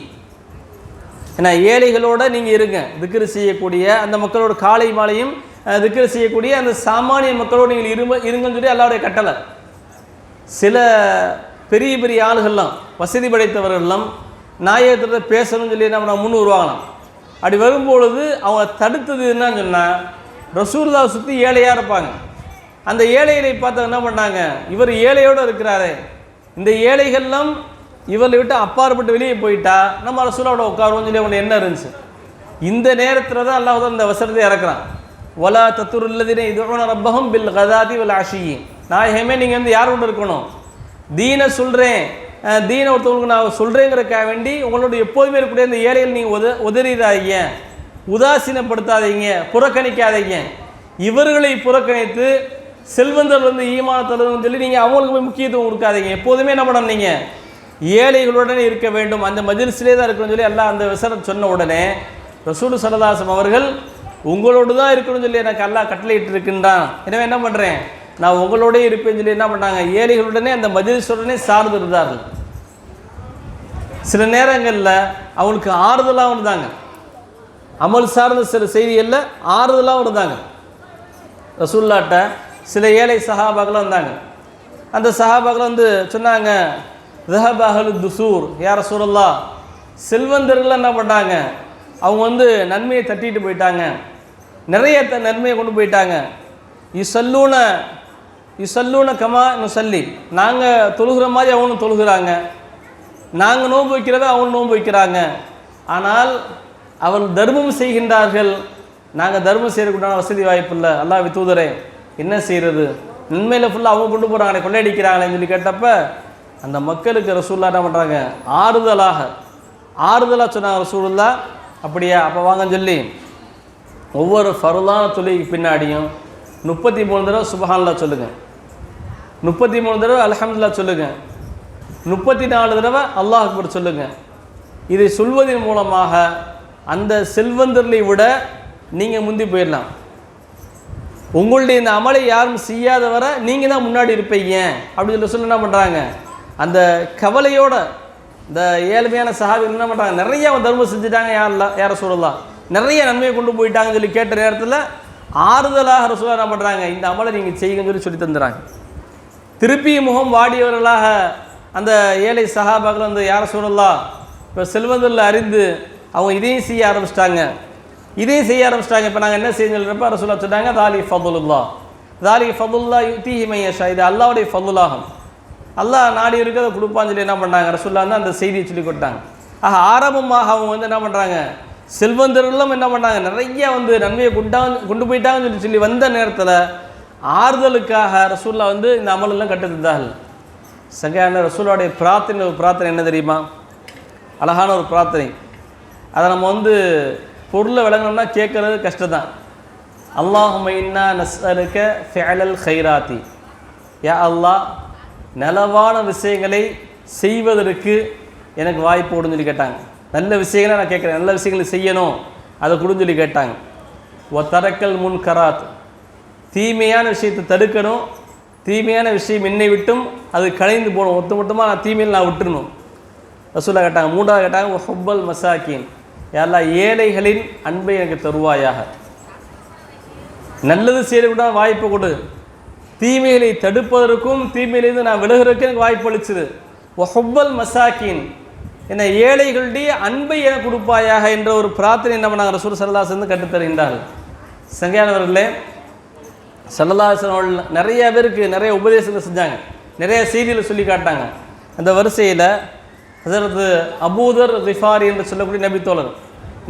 ஏன்னா ஏழைகளோடு நீங்கள் இருங்க, திக்ர் செய்யக்கூடிய அந்த மக்களோட காலை மாலையும் திக்ர் செய்யக்கூடிய அந்த சாமானிய மக்களோடு நீங்கள் இருங்கன்னு சொல்லி அல்லாஹ்வுடைய கட்டளை. சில பெரிய பெரிய ஆளுகள்லாம், வசதி படைத்தவர்கள்லாம் நாயகத்திட்ட பேசணும்னு சொல்லி நம்ம முன் வருவாங்களாம். அப்படி வரும்பொழுது அவங்க தடுத்தது என்னன்னு சொன்னால், ரசூலுல்லாஹ் சுற்றி ஏழையாக இருப்பாங்க. அந்த ஏழைகளை பார்த்து என்ன பண்ணாங்க, இவர் ஏழையோடு இருக்கிறாரே, இந்த ஏழைகள்லாம் இவரை விட்டு அப்பாற்பட்டு வெளியே போயிட்டா நம்ம ரசூலுல்லாஹ்வோட உட்காருவோம்னு சொல்லி அவங்க என்ன இருந்துச்சு. இந்த நேரத்தில் தான் அல்லாஹ் தான் இந்த வசனத்தை இறக்குறான், வலா தத்ருல்லதீன யதுஊன ரப்பஹும் பில் கதாத்தி வல் அஷியி. நாயகமே நீங்கள் வந்து யார் கொண்டு இருக்கணும், தீனை சொல்கிறேன், தீனை ஒருத்தவங்களுக்கு நான் சொல்கிறேங்கிறதுக்காக வேண்டி உங்களோட எப்போதுமே இருக்கக்கூடிய இந்த ஏழைகள் நீங்கள் உதறிடாதீங்க, உதாசீனப்படுத்தாதீங்க, புறக்கணிக்காதீங்க. இவர்களை புறக்கணித்து செல்வந்தர் வந்து ஈமானத்தலன்னு சொல்லி நீங்கள் அவங்களுக்கு போய் முக்கியத்துவம் கொடுக்காதீங்க. எப்போதுமே என்ன பண்ணணும், நீங்கள் ஏழைகளுடனே இருக்க வேண்டும், அந்த மஜ்லிஸிலே தான் இருக்கணும்னு சொல்லி எல்லாம் அந்த விசனம் சொன்ன உடனே ரசூல் ஸல்லல்லாஹு அலைஹி வஸல்லம் அவர்கள் உங்களோடு தான் இருக்கணும்னு சொல்லி எனக்கு அல்லாஹ் கட்டளையிட்டு இருக்கின்றான், எனவே என்ன பண்ணுறேன், நான் உங்களோடே இருப்பேன்னு சொல்லி என்ன பண்ணாங்க, ஏழைகளுடனே அந்த மஜ்லிஸுடனே சார்ந்து இருந்தார்கள். சில நேரங்களில் அவங்களுக்கு ஆறுதலாகவும் இருந்தாங்க, அமல் சார்ந்த சில செய்திகளில் ஆறுதலாகவும் இருந்தாங்க. ரசூலுல்லாஹ்ட்ட சில ஏழை சஹாபாக்களும் வந்தாங்க. அந்த சஹாபாக்கள் வந்து சொன்னாங்க, ذهب أهل الدثور யா ரசூலல்லாஹ், செல்வந்தர்கள் என்ன பண்ணாங்க, அவங்க வந்து நன்மையை தட்டிட்டு போயிட்டாங்க, நிறைய நன்மையை கொண்டு போயிட்டாங்க. யுசல்லூன கமா நுசல்லி, நாங்கள் தொழுகிற மாதிரி அவங்களும் தொழுகிறாங்க, நாங்கள் நோன்பு வைக்கிறத அவங்க நோன்பு வைக்கிறாங்க, ஆனால் அவள் தர்மம் செய்கின்றார்கள், நாங்கள் தர்மம் செய்யக்கூடாத வசதி வாய்ப்பு இல்லை, அல்லாஹ்வுடைய தூதரே என்ன செய்கிறது, நன்மையில் ஃபுல்லாக அவங்க கொண்டு போகிறாங்களே, கொள்ளையடிக்கிறாங்களேன்னு சொல்லி கேட்டப்ப அந்த மக்களுக்கு ரசூலுல்லாஹ் என்ன பண்ணுறாங்க, ஆறுதலாக ஆறுதலாக சொன்னாங்க ரசூலுல்லாஹ். அப்படியா, அப்போ வாங்கன்னு சொல்லி ஒவ்வொரு ஃபர்லான தொழுகைக்கு பின்னாடியும் 33 தடவை சுப்ஹானல்லாஹ் சொல்லுங்கள், 33 தடவை அல்ஹம்துலில்லாஹ் சொல்லுங்கள், 34 தடவை அல்லாஹ் அக்பர் சொல்லுங்கள். இதை சொல்வதன் மூலமாக அந்த செல்வந்தர்களை விட நீங்கள் முந்தி போயிடலாம். உங்களுடைய இந்த அமலை யாரும் செய்யாத வர நீங்கள் தான் முன்னாடி இருப்பீங்க அப்படின்னு சொல்லி என்ன பண்ணுறாங்க, அந்த கவலையோட இந்த ஏழ்மையான சஹாபிகள் என்ன பண்ணுறாங்க, நிறைய தர்மம் செஞ்சுட்டாங்க, யார சொல்லலாம், நிறைய நன்மையை கொண்டு போயிட்டாங்கன்னு சொல்லி கேட்ட நேரத்தில் ஆறுதலாக ரசூலுல்லாஹ் என்ன பண்ணுறாங்க, இந்த அமலை நீங்கள் செய்யுங்கன்னு சொல்லி தந்துடுறாங்க. திருப்பி முகம் வாடியவர்களாக அந்த ஏழை சஹாபாக்கள் வந்து யார சொல்லலாம், இப்போ செல்வந்தரில் அறிந்து அவங்க இதையும் செய்ய ஆரம்பிச்சிட்டாங்க. இப்போ நாங்கள் என்ன செய்யணுன்றப்ப ரசூலுல்லாஹ் சொன்னாங்க, தாலி ஃபதுல்லா யுத்தீஹி மன் யஷா, இது அல்லாஹ்வுடைய ஃபதுலாகும், அல்லாஹ் நாடி இருக்கிறத கொடுப்பான்னு சொல்லி என்ன பண்ணாங்க, ரசூலுல்லாஹ் வந்து அந்த செய்தியை சொல்லி கொடுத்தாங்க. ஆரம்பமாக அவங்க வந்து என்ன பண்ணுறாங்க, செல்வந்தர்களும் என்ன பண்ணாங்க, நிறைய வந்து நன்மையை கொண்டு போயிட்டாங்கன்னு சொல்லி வந்த நேரத்தில் ஆறுதலுக்காக ரசூலுல்லாஹ் வந்து இந்த அமலெல்லாம் கற்றுத்தந்தார்கள். சங்கையான ரசூலுல்லாஹ்வுடைய பிரார்த்தனை என்ன தெரியுமா, அழகான ஒரு பிரார்த்தனை. அதை நம்ம வந்து பொருளை விளங்கணும்னா கேட்குறது கஷ்டம்தான். அல்லாஹும்ம இன்னா நஸ்அலுக ஃபிஅலல் கைராத்தி, யா அல்லாஹ் நலவான விஷயங்களை செய்வதற்கு எனக்கு வாய்ப்பு கொடுன்னு சொல்லி கேட்டாங்க. நல்ல விஷயங்களை நான் கேட்குறேன், நல்ல விஷயங்களை செய்யணும், அதை கொடுன்னு சொல்லி கேட்டாங்க. ஒ தரக்கல் முன்கராத், தீமையான விஷயத்தை தடுக்கணும், தீமையான விஷயம் என்னை விட்டும் அது கலைந்து போகணும், மொத்தமாக நான் தீமையில் நான் விட்டுருணும் ரசூலுல்லாஹ் கேட்டாங்க. மூன்றாவது கேட்டாங்க, ஒ ஹுப்பல் மசாக்கின், யாரெல்லாம் ஏழைகளின் அன்பை எனக்கு தருவாயாக, நல்லது செய்யக்கூட வாய்ப்பு கொடு, தீமைகளை தடுப்பதற்கும் தீமையிலிருந்து நான் விலகிறதுக்கு எனக்கு வாய்ப்பு அளிச்சுது. ஒஹுப்பல் மசாக்கின், என்ன ஏழைகளுடைய அன்பை எனக்கு கொடுப்பாயாக என்ற ஒரு பிரார்த்தனை என்ன பண்ணாங்க, ரசூல் ஸல்லல்லாஹு அலைஹி வஸல்லம் கற்றுத்தருகின்றார்கள். சங்கையானவர்களே, ஸல்லல்லாஹு அலைஹி வஸல்லம் நிறைய பேருக்கு நிறைய உபதேசங்கள் செஞ்சாங்க, நிறைய செய்திகளை சொல்லி காட்டாங்க. அந்த வரிசையில் ஹஸரத் அபூதர் கிஃபாரி என்று சொல்லக்கூடிய நபித்தோழர்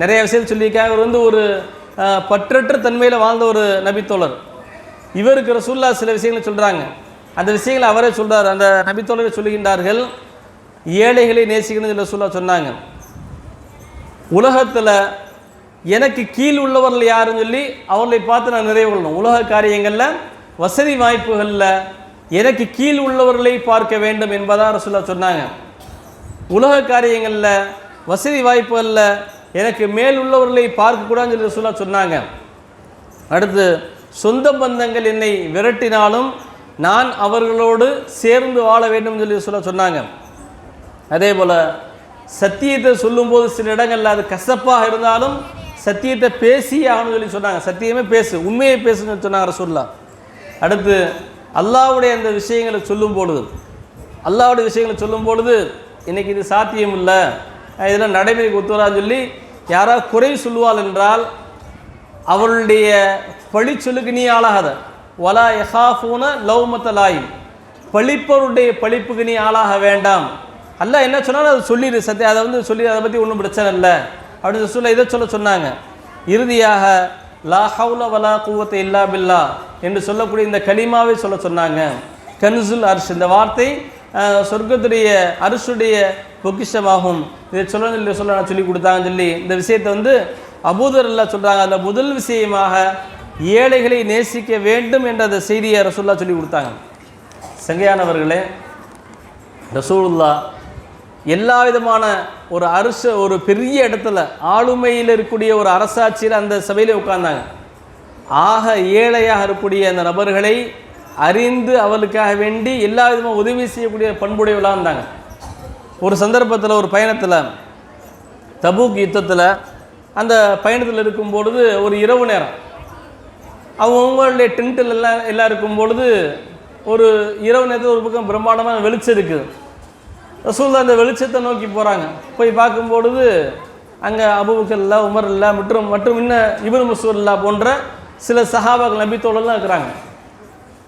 நிறைய விஷயத்தை சொல்லியிருக்காங்க. அவர் வந்து ஒரு பற்றற்ற தன்மையில் வாழ்ந்த ஒரு நபித்தோழர். இவருக்கு ரசூலுல்லாஹ் சில விஷயங்களை சொல்கிறாங்க, அந்த விஷயங்களை அவரே சொல்கிறார். அந்த நபித்தோழரை சொல்லுகின்றார்கள், ஏழைகளை நேசிக்கணும்னு ரசூலுல்லாஹ் சொன்னாங்க. உலகத்தில் எனக்கு கீழ் உள்ளவர்கள் யாருன்னு சொல்லி அவர்களை பார்த்து நான் நிறைவு கொள்ளணும். உலக காரியங்களில் வசதி வாய்ப்புகளில் எனக்கு கீழ் உள்ளவர்களை பார்க்க வேண்டும் என்பதாக ரசூலுல்லாஹ் சொன்னாங்க. உலக காரியங்களில் வசதி வாய்ப்புகளில் எனக்கு மேல் உள்ளவர்களை பார்க்கக்கூடாதுன்னு சொல்லி ரசூலுல்லாஹ் சொன்னாங்க. அடுத்து, சொந்த பந்தங்கள் என்னை விரட்டினாலும் நான் அவர்களோடு சேர்ந்து வாழ வேண்டும் சொல்லி ரசூலுல்லாஹ் சொன்னாங்க. அதே போல் சத்தியத்தை சொல்லும்போது சில இடங்களில் அது கசப்பாக இருந்தாலும் சத்தியத்தை பேசி ஆகணும்னு சொல்லி சொன்னாங்க. சத்தியமே பேசு, உண்மையை பேசுன்னு சொன்னாங்க ரசூலுல்லாஹ். அடுத்து, அல்லாஹ்வுடைய அந்த விஷயங்களை சொல்லும் பொழுது இன்றைக்கி இது சாத்தியம் இல்லை, இதெல்லாம் நடைமுறைக்கு ஒத்துவரான்னு சொல்லி யாராவது குறை சொல்லுவாள் என்றால் அவளுடைய பழிச்சொல்லுக்கு நீ ஆளாகாத. வலா யஹாஃபூன லௌமத லாயிம், பழிப்பவருடைய பழிப்புக்கு நீ ஆளாக வேண்டாம். அல்லாஹ் என்ன சொன்னாலும் அதை சொல்லிடு, சத்தியம் அதை வந்து சொல்லி, அதை பற்றி ஒன்றும் பிரச்சனை இல்லை அப்படின்னு சொல்ல இதை சொன்னாங்க. இறுதியாக லா ஹவுல வலா குவத்த இல்லா பில்லா என்று சொல்லக்கூடிய இந்த கலிமாவை சொன்னாங்க. கன்சுல் அர்ஷ், இந்த வார்த்தை சொர்க்கத்துடைய அரிசுடைய பொக்கிஷமாகும், இதை சொல்லி கொடுத்தாங்கன்னு சொல்லி இந்த விஷயத்தை வந்து அபூதர் அல்லா சொல்கிறாங்க. அதில் முதல் விஷயமாக ஏழைகளை நேசிக்க வேண்டும் என்ற அந்த செய்தியை ரசூலுல்லாஹ் சொல்லி கொடுத்தாங்க. சங்கையானவர்களே, ரசூலுல்லாஹ் எல்லா விதமான ஒரு பெரிய இடத்துல ஆளுமையில் இருக்கக்கூடிய ஒரு அரசாட்சியில் அந்த சபையிலே உட்கார்ந்தாங்க. ஆக ஏழையாக இருக்கக்கூடிய அந்த நபர்களை அறிந்து அவளுக்காக வேண்டி எல்லா விதமாக உதவி செய்யக்கூடிய பண்புடையவளாக இருந்தாங்க. ஒரு சந்தர்ப்பத்தில் ஒரு பயணத்தில் தபூக் யுத்தத்தில் அந்த பயணத்தில் இருக்கும்பொழுது ஒரு இரவு நேரம் அவங்களுடைய டென்ட்டில் எல்லாம் இருக்கும்பொழுது ஒரு இரவு நேரத்தில் ஒரு பக்கம் பிரம்மாண்டமான வெளிச்சம் இருக்குது. ரசூலுல்லாஹ் அந்த வெளிச்சத்தை நோக்கி போகிறாங்க. போய் பார்க்கும்பொழுது அங்கே அபூபக்கர் இல்லா, உமர் இல்லா மற்றும் இன்னும் இப்னு மஸ்ஊத் இல்லா போன்ற சில சஹாபாக்கள் நபித்தோழர்லாம் இருக்கிறாங்க.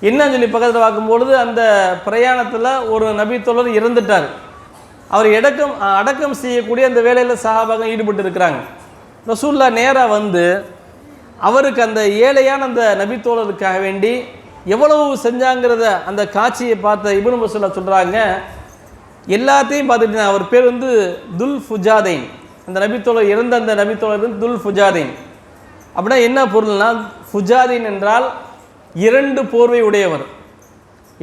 என்னன்னு சொல்லி பக்கத்தில் பார்க்கும்பொழுது அந்த பிரயாணத்தில் ஒரு நபித்தோழர் இறந்துட்டார். அவர் அடக்கம் செய்யக்கூடிய அந்த வேலையில் சஹாபாக்கள் ஈடுபட்டு இருக்கிறாங்க. ரசூலுல்லாஹ் நேராக வந்து அவருக்கு அந்த ஏழையான அந்த நபித்தோழருக்காக வேண்டி எவ்வளவு செஞ்சாங்கிறத அந்த காட்சியை பார்த்த இப்னு மஸ்ஊத் சொல்கிறாங்க, எல்லாத்தையும் பார்த்துட்டு அவர் பேர் வந்து துல் ஃபுஜாதைன். அந்த நபித்தோழர் இறந்த அந்த நபித்தோழர் வந்து துல் ஃபுஜாதைன். அப்படின்னா என்ன பொருள்னா, ஃபுஜாதீன் என்றால் 2 போர்வை உடையவர்.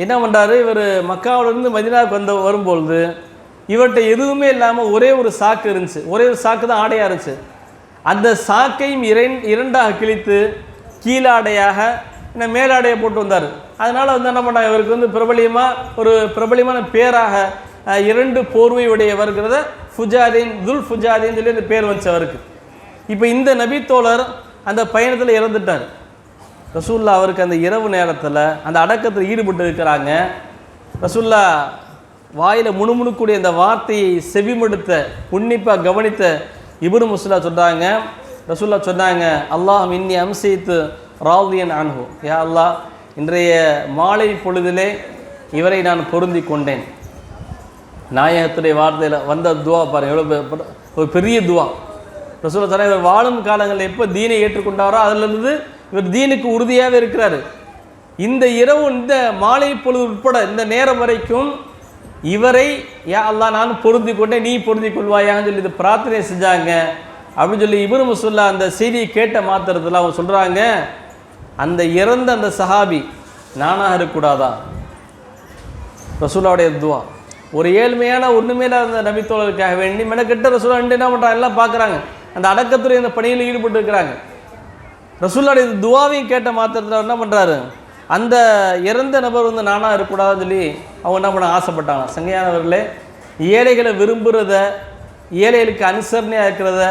என்ன பண்ணுறாரு, இவர் மக்காவிலிருந்து மதீனாவுக்கு வரும்பொழுது இவர்கிட்ட எதுவுமே இல்லாமல் ஒரே ஒரு சாக்கு இருந்துச்சு. ஒரே ஒரு சாக்கு தான் ஆடையாக இருந்துச்சு. அந்த சாக்கையும் இரண்டாக கிழித்து கீழாடையாக மேலாடையை போட்டு வந்தார். அதனால் வந்து என்ன பண்ணாங்க, இவருக்கு வந்து பிரபலியமான பேராக 2 போர்வை உடையவர்கிறத ஃபுஜாதீன், துல் ஃபுஜாதீன் சொல்லி அந்த பேர் வந்துச்சு அவருக்கு. இப்போ இந்த நபித்தோழர் அந்த பயணத்தில் இறந்துட்டார். ரசூல்லா அவருக்கு அந்த இரவு நேரத்தில் அந்த அடக்கத்தில் ஈடுபட்டு இருக்கிறாங்க. ரசூல்லா வாயில் முணுமுணுக்கூடிய அந்த வார்த்தையை செவிமடுத்த உன்னிப்பாக கவனித்த இப்னு முஸ்லா சொல்கிறாங்க, ரசூல்லா சொன்னாங்க, அல்லாஹ் இன்னி அம்சைத்து ராதியன் அன்ஹு, யா அல்லாஹ் இன்றைய மாலை பொழுதிலே இவரை நான் பொருந்தி கொண்டேன். நாயகத்துடைய வார்த்தையில் வந்த துவா பாருங்கள், எவ்வளோ ஒரு பெரிய துவா. ரசூலுல்லாஹி ஸல்லல்லாஹு அலைஹி வஸல்லம் இவர் வாழும் காலங்களில் எப்போ தீனை ஏற்றுக்கொண்டாரோ அதிலிருந்து இவர் தீனுக்கு உறுதியாகவே இருக்கிறார். இந்த இரவு இந்த மாலை பொழுது உட்பட இந்த நேரம் வரைக்கும் இவரை யா அல்லாஹ் நான் பொருந்தி கொண்டேன், நீ பொருந்தி கொள்வாயான்னு சொல்லி இது பிரார்த்தனை செஞ்சாங்க. அப்படின்னு சொல்லி இப்னு முஸ்லா அந்த செய்தியை கேட்ட மாத்திரத்தில் அவங்க சொல்கிறாங்க, அந்த இறந்த அந்த சஹாபி நானாக இருக்கக்கூடாதா? ரசூலுல்லாஹுடைய துவா. ஒரு ஏழ்மையான ஒன்றுமே இல்லாத நபித்தோழருக்காக வேண்டி மெனக்கெட்ட ரசூலா என்ன பண்ணுறாங்க, எல்லாம் பார்க்குறாங்க, அந்த அடக்கத்துறை அந்த பணியில் ஈடுபட்டு இருக்கிறாங்க. ரசூலுல்லாஹுடைய துவாவையும் கேட்ட மாத்திரத்தில் என்ன பண்ணுறாரு, அந்த இறந்த நபர் வந்து நானாக இருக்கக்கூடாதுன்னு சொல்லி அவங்க என்ன பண்ண ஆசைப்பட்டாங்க. சங்கையானவர்களே, ஏழைகளை விரும்புகிறத, ஏழைகளுக்கு அனுசரணையாக இருக்கிறத,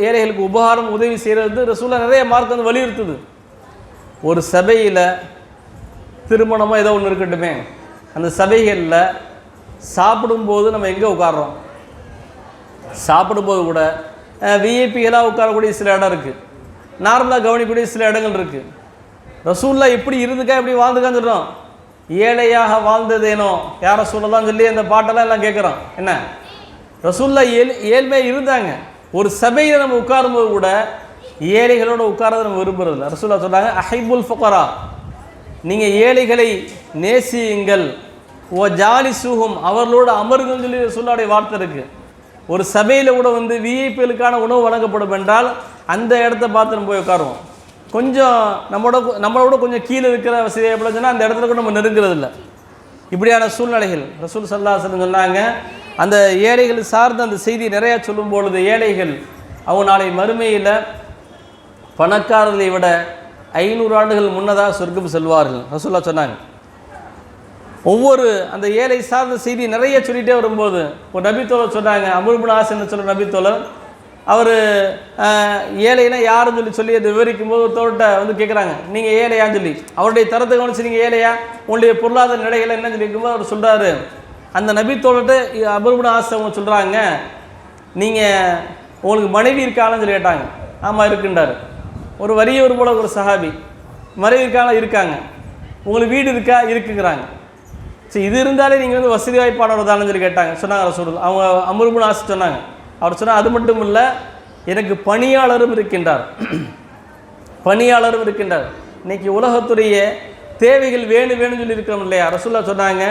ஏழைகளுக்கு உபகாரம் உதவி செய்கிறது ரசூலுல்லாஹ் நிறைய மார்க் வந்து வலியுறுத்துது. ஒரு சபையில் திருமணமோ ஏதோ ஒன்று இருக்கட்டுமே, அந்த சபைகளில் சாப்பிடும்போது நம்ம எங்கே உட்கார்றோம்? சாப்பிடும்போது கூட விஐபிகளாக உட்காரக்கூடிய சில இடம் இருக்குது, நார்மலாக கவனிக்கக்கூடிய சில இடங்கள் இருக்குது. ரசூலுல்லாஹ் எப்படி இருந்துக்கா எப்படி வாழ்ந்துக்கான்னு சொல்கிறோம். ஏழையாக வாழ்ந்ததேனோ யார் ரசூலுல்லாஹ்னு சொல்லி அந்த பாட்டெல்லாம் எல்லாம் கேட்குறோம். என்ன ரசூலுல்லாஹ் ஏழ்மையாக இருந்தாங்க. ஒரு சபையில் நம்ம உட்காரும்போது கூட ஏழைகளோடு உட்காரதை நம்ம விரும்புறதில்ல. ரசூலுல்லாஹ் சொன்னாங்க, அஹிபுல் ஃபுகரா, நீங்கள் ஏழைகளை நேசியுங்கள், ஓ ஜாலிசுஹும், அவர்களோடு அமருங்கன்னு சொல்லி ரசூலுல்லாஹுடைய வார்த்தை இருக்குது. ஒரு சபையில் கூட வந்து விஐபிகளுக்கான உணவு வழங்கப்படும் என்றால் அந்த இடத்த பார்த்து நம்ம போய் உட்காருவோம். கொஞ்சம் நம்மளோட கொஞ்சம் கீழே இருக்கிற வசதியை எப்படி சொன்னால் அந்த இடத்துல கூட நம்ம நெருங்கிறது இல்லை. இப்படியான சூழ்நிலைகள் ரசூல் ஸல்லல்லாஹு அலைஹி வஸல்லம் சொன்னாங்க. அந்த ஏழைகள் சார்ந்த அந்த செய்தி நிறையா சொல்லும் பொழுது, ஏழைகள் அவங்க நாளை மறுமையில் பணக்காரர்களை விட 500 ஆண்டுகள் முன்னதாக சொர்க்கம் செல்வார்கள் ரசூலுல்லாஹ் சொன்னாங்க. ஒவ்வொரு அந்த ஏழை சார்ந்த செய்தி நிறைய சொல்லிகிட்டே வரும்போது ஒரு நபித்தோழர் சொன்னாங்க, அம்ர் இப்னு ஆஸ் என்று சொல்கிற நபித்தோழர், அவர் ஏழைனா யாருன்னு சொல்லி அதை விவரிக்கும் போது தோட்ட வந்து கேட்குறாங்க, நீங்கள் ஏழையான்னு சொல்லி. அவருடைய தரத்தை கவனிச்சு நீங்கள் ஏழையா, உங்களுடைய பொருளாதார நிலைகளை என்ன சொல்லியிருக்கும்போது அவர் சொல்கிறாரு, அந்த நபித்தோழர்கிட்ட அம்ர் இப்னு ஆஸ் அவங்க சொல்கிறாங்க, நீங்கள் உங்களுக்கு மனைவி இருக்கான்னு சொல்லி கேட்டாங்க. ஆமாம் இருக்குன்றார். ஒரு வறியவர் போல ஒரு சஹாபி, மனைவி இருக்காங்க. உங்களுக்கு வீடு இருக்கா? இருக்குங்கிறாங்க. சரி, இது இருந்தாலே நீங்கள் வந்து வசதி வாய்ப்பானவர் தானு சொல்லி கேட்டாங்க. சொன்னாங்க ரசூலுல்லாஹ். அவங்க அம்ர் இப்னு ஆஸ் சொன்னாங்க. அவர் சொன்னால், அது மட்டும் இல்லை, எனக்கு பணியாளரும் இருக்கின்றார். பணியாளரும் இருக்கின்றார். இன்றைக்கி உலகத்துடைய தேவைகள் வேணும்னு சொல்லி இருக்கிறோம் இல்லையா? ரசூலுல்லாஹ் சொன்னாங்க,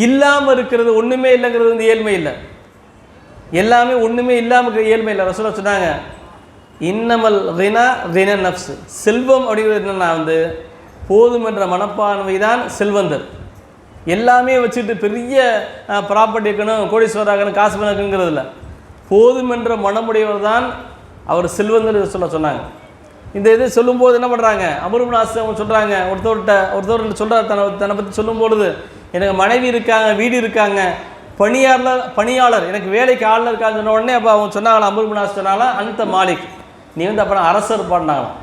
இல்லாமல் இருக்கிறது ஒன்றுமே இல்லைங்கிறது வந்து ஏழ்மை இல்லை, எல்லாமே ஒன்றுமே இல்லாமல் இருக்கிற ஏழ்மை இல்லை. ரசூலுல்லாஹ் சொன்னாங்க, இன்னமல் ரினா ரின நஃப்ஸ், செல்வம் அப்படிங்கிறது என்னென்னா வந்து போதும் என்ற மனப்பான்மை தான் செல்வந்தர். எல்லாமே வச்சுட்டு பெரிய ப்ராப்பர்ட்டி இருக்கணும், கோடீஸ்வராகணும், காசு பண்ணணுங்கிறது இல்லை, போதும் என்ற மனமுடையவர் தான் அவர் செல்வந்தர் சொன்னாங்க. இந்த இது சொல்லும்போது என்ன பண்ணுறாங்க, அம்ர் இப்னு ஆஸ் அவங்க சொல்கிறாங்க, ஒருத்தர் சொல்கிறார், தன்னை பற்றி சொல்லும்பொழுது, எனக்கு மனைவி இருக்காங்க, வீடு இருக்காங்க, பணியாளர் எனக்கு வேலைக்கு ஆள் இருக்கான்னு சொன்ன உடனே அப்போ அவங்க சொன்னாங்களா, அம்ர் இப்னு ஆஸ் சொன்னாங்களா, அந்த மாலிக், நீ வந்து அப்புறம் அரசர் பாடினாங்களாம்.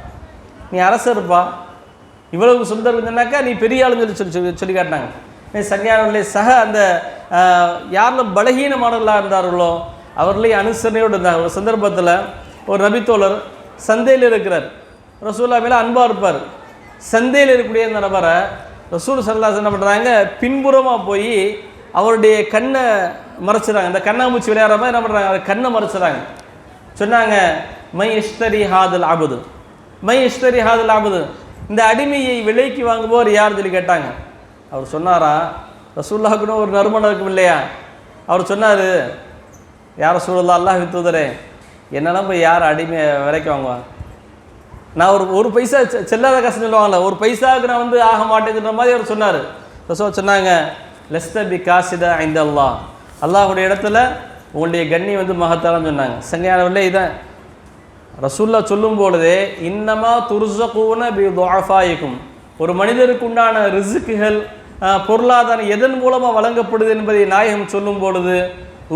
நீ அரசர்ப்பா, இவ்வளவு சுந்தர் சொன்னாக்கா நீ பெரிய ஆளுன்னு சொல்லி காட்டினாங்க. சங்கையானவர்களே, அந்த யாரில் பலகீனமானவர்களாக இருந்தார்களோ அவர்களையும் அனுசரணையோடு இருந்தாங்க. ஒரு சந்தர்ப்பத்தில் ஒரு நபித்தோழர் சந்தையில் இருக்கிறார், ரசூலுல்லாஹ் மேலே அன்பாக இருப்பார். சந்தையில் இருக்கக்கூடிய அந்த நபரை ரசூல் ஸல்லல்லாஹு அலைஹி வஸல்லம் என்ன பண்ணுறாங்க, பின்புறமாக போய் அவருடைய கண்ணை மறைச்சிடறாங்க. அந்த கண்ணாமூச்சி விளையாடுற மாதிரி என்ன பண்ணுறாங்க, அவர் கண்ணை மறைச்சிடறாங்க. சொன்னாங்க, மை இஷ்தரி ஹாதுல் அபுது, மை இஷ்தரி ஹாதுல் அபுது, இந்த அடிமையை விலைக்கு வாங்குவோர் யார் சொல்லி கேட்டாங்க. அவர் சொன்னாரா, ரசூலுல்லாஹ்க்குன்னு ஒரு நறுமணம் இருக்கும் இல்லையா? அவர் சொன்னார், யார் ரசூலுல்லாஹ், அல்லாஹ்வின் தூதரே, என்னெல்லாம் போய் யார் அடிமை விலைக்கு வாங்குவாங்க? நான் ஒரு பைசா செல்லாத காசு சொல்லுவாங்களே, ஒரு பைசாவுக்கு நான் வந்து ஆக மாட்டேங்கிற மாதிரி அவர் சொன்னார். ரசூல் சொன்னாங்க, லஸ்த பி காசிதா இந்தல்லாஹ், அல்லாஹுடைய இடத்துல உங்களுடைய கண்ணி வந்து மகத்தாலன்னு சொன்னாங்க. சங்கையானவர்களே, இதான் ரசூல்லா சொல்லும் பொழுதே, இன்னமா துர்ஸகூன பி துஆஃபாயிக்கும், ஒரு மனிதருக்கு உண்டான ரிஸ்க்குகள் பொருளாதாரம் எதன் மூலமாக வழங்கப்படுது என்பதை நாயகம் சொல்லும் பொழுது,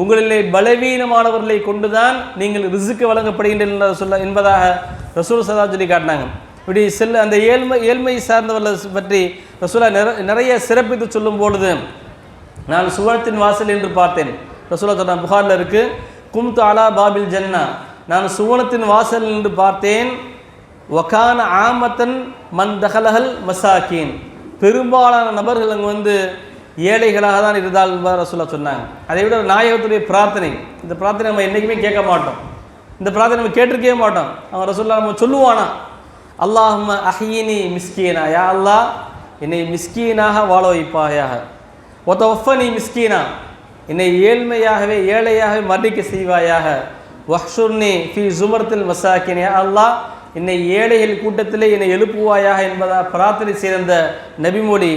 உங்களிலே பலவீனமானவர்களை கொண்டுதான் நீங்கள் ரிஸ்க்கு வழங்கப்படுகின்றன சொல்ல என்பதாக ரசூல் ஸல்லல்லாஹு சொல்லி காட்டினாங்க. இப்படி அந்த ஏழ்மை சார்ந்தவர்களை பற்றி ரசூலா நிறைய சிறப்பித்து சொல்லும் பொழுது, நான் சுவனத்தின் வாசல் என்று பார்த்தேன். ரசூலா சொன்ன புகாரில் இருக்கு, கும்து அலா பாபில் ஜன்னா, நான் சுவனத்தின் வாசல் என்று பார்த்தேன். வகான ஆமத்தன் மன் தஹலஹல் மசாக்கீன், பெரும்பாலான நபர்கள் அங்கே வந்து ஏழைகளாக தான் இருந்தால் ரசூலா சொன்னாங்க. அதை விட நாயகத்துடைய பிரார்த்தனை, இந்த பிரார்த்தனை நம்ம என்றைக்குமே கேட்க மாட்டோம், இந்த பிரார்த்தனை நம்ம கேட்டிருக்கவே மாட்டோம். அவன் ரசூல்லா நம்ம சொல்லுவானா, அல்லாஹும்ம அஹ்யினி மிஸ்கீனா, யா அல்லாஹ் என்னை மிஸ்கீனாக வாழ வைப்பாயாக, ஒத்தவஃபனி மிஸ்கீனா, என்னை ஏழையாகவே மரணிக்க செய்வாயாக, வஹ்ஷுர்னி ஃபி ஜுமரத்தில் மசாக்கின், யா அல்லாஹ் என்னை ஏழைகள் கூட்டத்திலே என்னை எழுப்புவாயாக என்பதாக பிரார்த்தனை செய்த நபிமொழி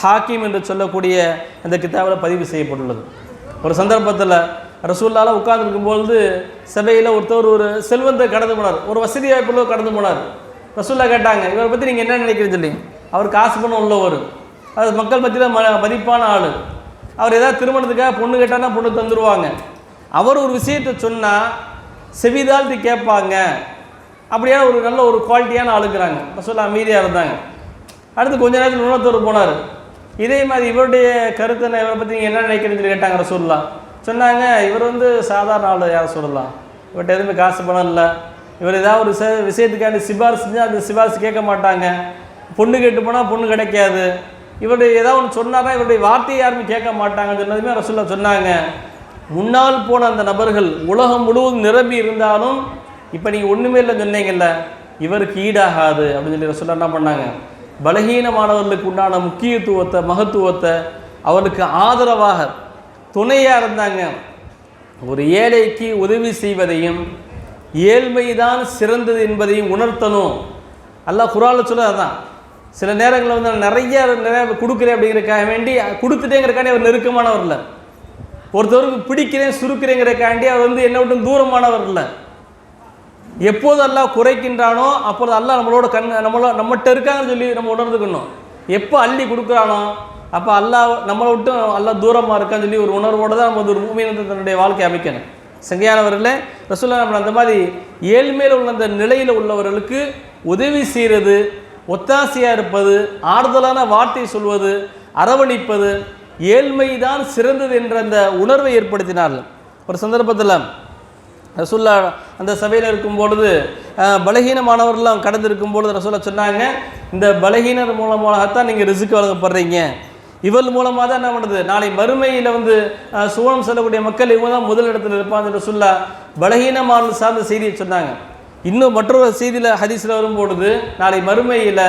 ஹாக்கிம் என்று சொல்லக்கூடிய அந்த கிதாபில் பதிவு செய்யப்பட்டுள்ளது. ஒரு சந்தர்ப்பத்தில் ரசூலுல்லாஹ் உட்கார்ந்துருக்கும்பொழுது சபையில் ஒருத்தர் ஒரு செல்வத்தை கடந்து போனார், ஒரு வசதி வாய்ப்புள்ள கடந்து போனார். ரசூலுல்லாஹ் கேட்டாங்க, இவரை பற்றி நீங்கள் என்ன நினைக்கிறீங்கன்னு சொல்லி. அவர் காசு பணம் உள்ளவர், அது மக்கள் மத்தியில் மதிப்பான ஆள். அவர் ஏதாவது திருமணத்துக்காக பொண்ணு கேட்டானா பொண்ணு தந்துடுவாங்க. அவர் ஒரு விஷயத்தை சொன்னால் செவிதாழ்த்தி கேட்பாங்க, அப்படியான ஒரு நல்ல ஒரு குவாலிட்டியான ஆளுங்கிறாங்க. ரசூலுல்லாஹ் அமைதியாக இருந்தாங்க. அடுத்து கொஞ்ச நேரத்தில் இன்னொருத்தர் போனார், இதே மாதிரி இவருடைய கருத்தை இவரை பற்றி நீங்கள் என்ன நினைக்கிறீங்கன்னு சொல்லி கேட்டாங்க. ரசூலுல்லாஹ் சொன்னாங்க, இவர் வந்து சாதாரண ஆள், யார் சொல்லலாம், இவர்கிட்ட எதுவுமே காசு பணம் இல்லை, இவர் ஏதாவது ஒரு விஷயத்துக்காண்டி சிபாரிசு செஞ்சால் அந்த சிபாரிசு கேட்க மாட்டாங்க, பொண்ணு கேட்டு போனால் பொண்ணு கிடைக்காது, இவருடைய ஏதாவது ஒன்று சொன்னார்னா இவருடைய வார்த்தையை யாருமே கேட்க மாட்டாங்கன்னு சொன்னதுமே ரசூலுல்லாஹ் சொன்னாங்க, முன்னால் போன அந்த நபர்கள் உலகம் முழுவதும் நிரம்பி இருந்தாலும் இப்போ நீங்கள் ஒன்றுமே இல்லை சொன்னீங்கல்ல, இவருக்கு ஈடாகாது அப்படின்னு சொல்லி ரசூலுல்லாஹ் என்ன பண்ணாங்க, பலகீனமானவர்களுக்கு உண்டான முக்கியத்துவத்தை மகத்துவத்தை அவருக்கு ஆதரவாக துணையாக இருந்தாங்க. ஒரு ஏழைக்கு உதவி செய்வதையும் ஏழ்மைதான் சிறந்தது என்பதையும் உணர்த்தணும். அல்லாஹ் குர்ஆனில் சொல்ல அதான். சில நேரங்களில் வந்து நிறைய கொடுக்குறேன் அப்படிங்கிறதுக்காக வேண்டி கொடுத்துட்டேங்கிறக்காண்டி அவர் நெருக்கமானவர் இல்லை, ஒருத்தவருக்கு பிடிக்கிறேன் சுருக்கிறேங்கிறக்காண்டி அவர் வந்து என்ன விட்டு தூரமானவர் இல்லை. எப்போது அல்லாஹ் குறைக்கின்றானோ அப்போது அல்லாஹ் நம்மளோட நம்மகிட்ட இருக்காங்கன்னு சொல்லி நம்ம உணர்ந்துக்கணும். எப்போ அள்ளி கொடுக்குறானோ அப்போ அல்லாஹ் நம்மளை விட்டு அல்லாஹ் தூரமாக இருக்கான்னு சொல்லி ஒரு உணர்வோடு தான் நம்ம ஒரு மூமின் தன்னுடைய வாழ்க்கை அமைக்கணும். சங்கையானவர்களே, ரசூலுல்லாஹ் நம்ம அந்த மாதிரி ஏழ்மையில் உள்ள அந்த நிலையில் உள்ளவர்களுக்கு உதவி செய்கிறது, ஒத்தாசையாக இருப்பது, ஆறுதலான வார்த்தை சொல்வது, அரவணைப்பது, ஏழ்மைதான் சிறந்தது என்ற அந்த உணர்வை ஏற்படுத்தினார்கள். ஒரு சந்தர்ப்பத்தில் ரசூலுல்லாஹ் அந்த சபையில் இருக்கும் பொழுது பலகீனமானவர்கள்லாம் கடந்து இருக்கும் பொழுது ரசூலுல்லாஹ் சொன்னாங்க, இந்த பலகீனர் மூலமாகத்தான் நீங்கள் ரிஸ்க் வழங்கப்படுறீங்க, இவள் மூலமாக தான் என்ன பண்ணுறது, நாளை மறுமையில் வந்து சுவனம் செல்லக்கூடிய மக்கள் இவங்க தான் முதல் இடத்துல இருப்பாங்க ரசூலுல்லாஹ் பலகீனமான சார்ந்த செய்தியை சொன்னாங்க. இன்னும் மற்றொரு செய்தியில் ஹதீஸில் வரும்பொழுது நாளை மறுமையில்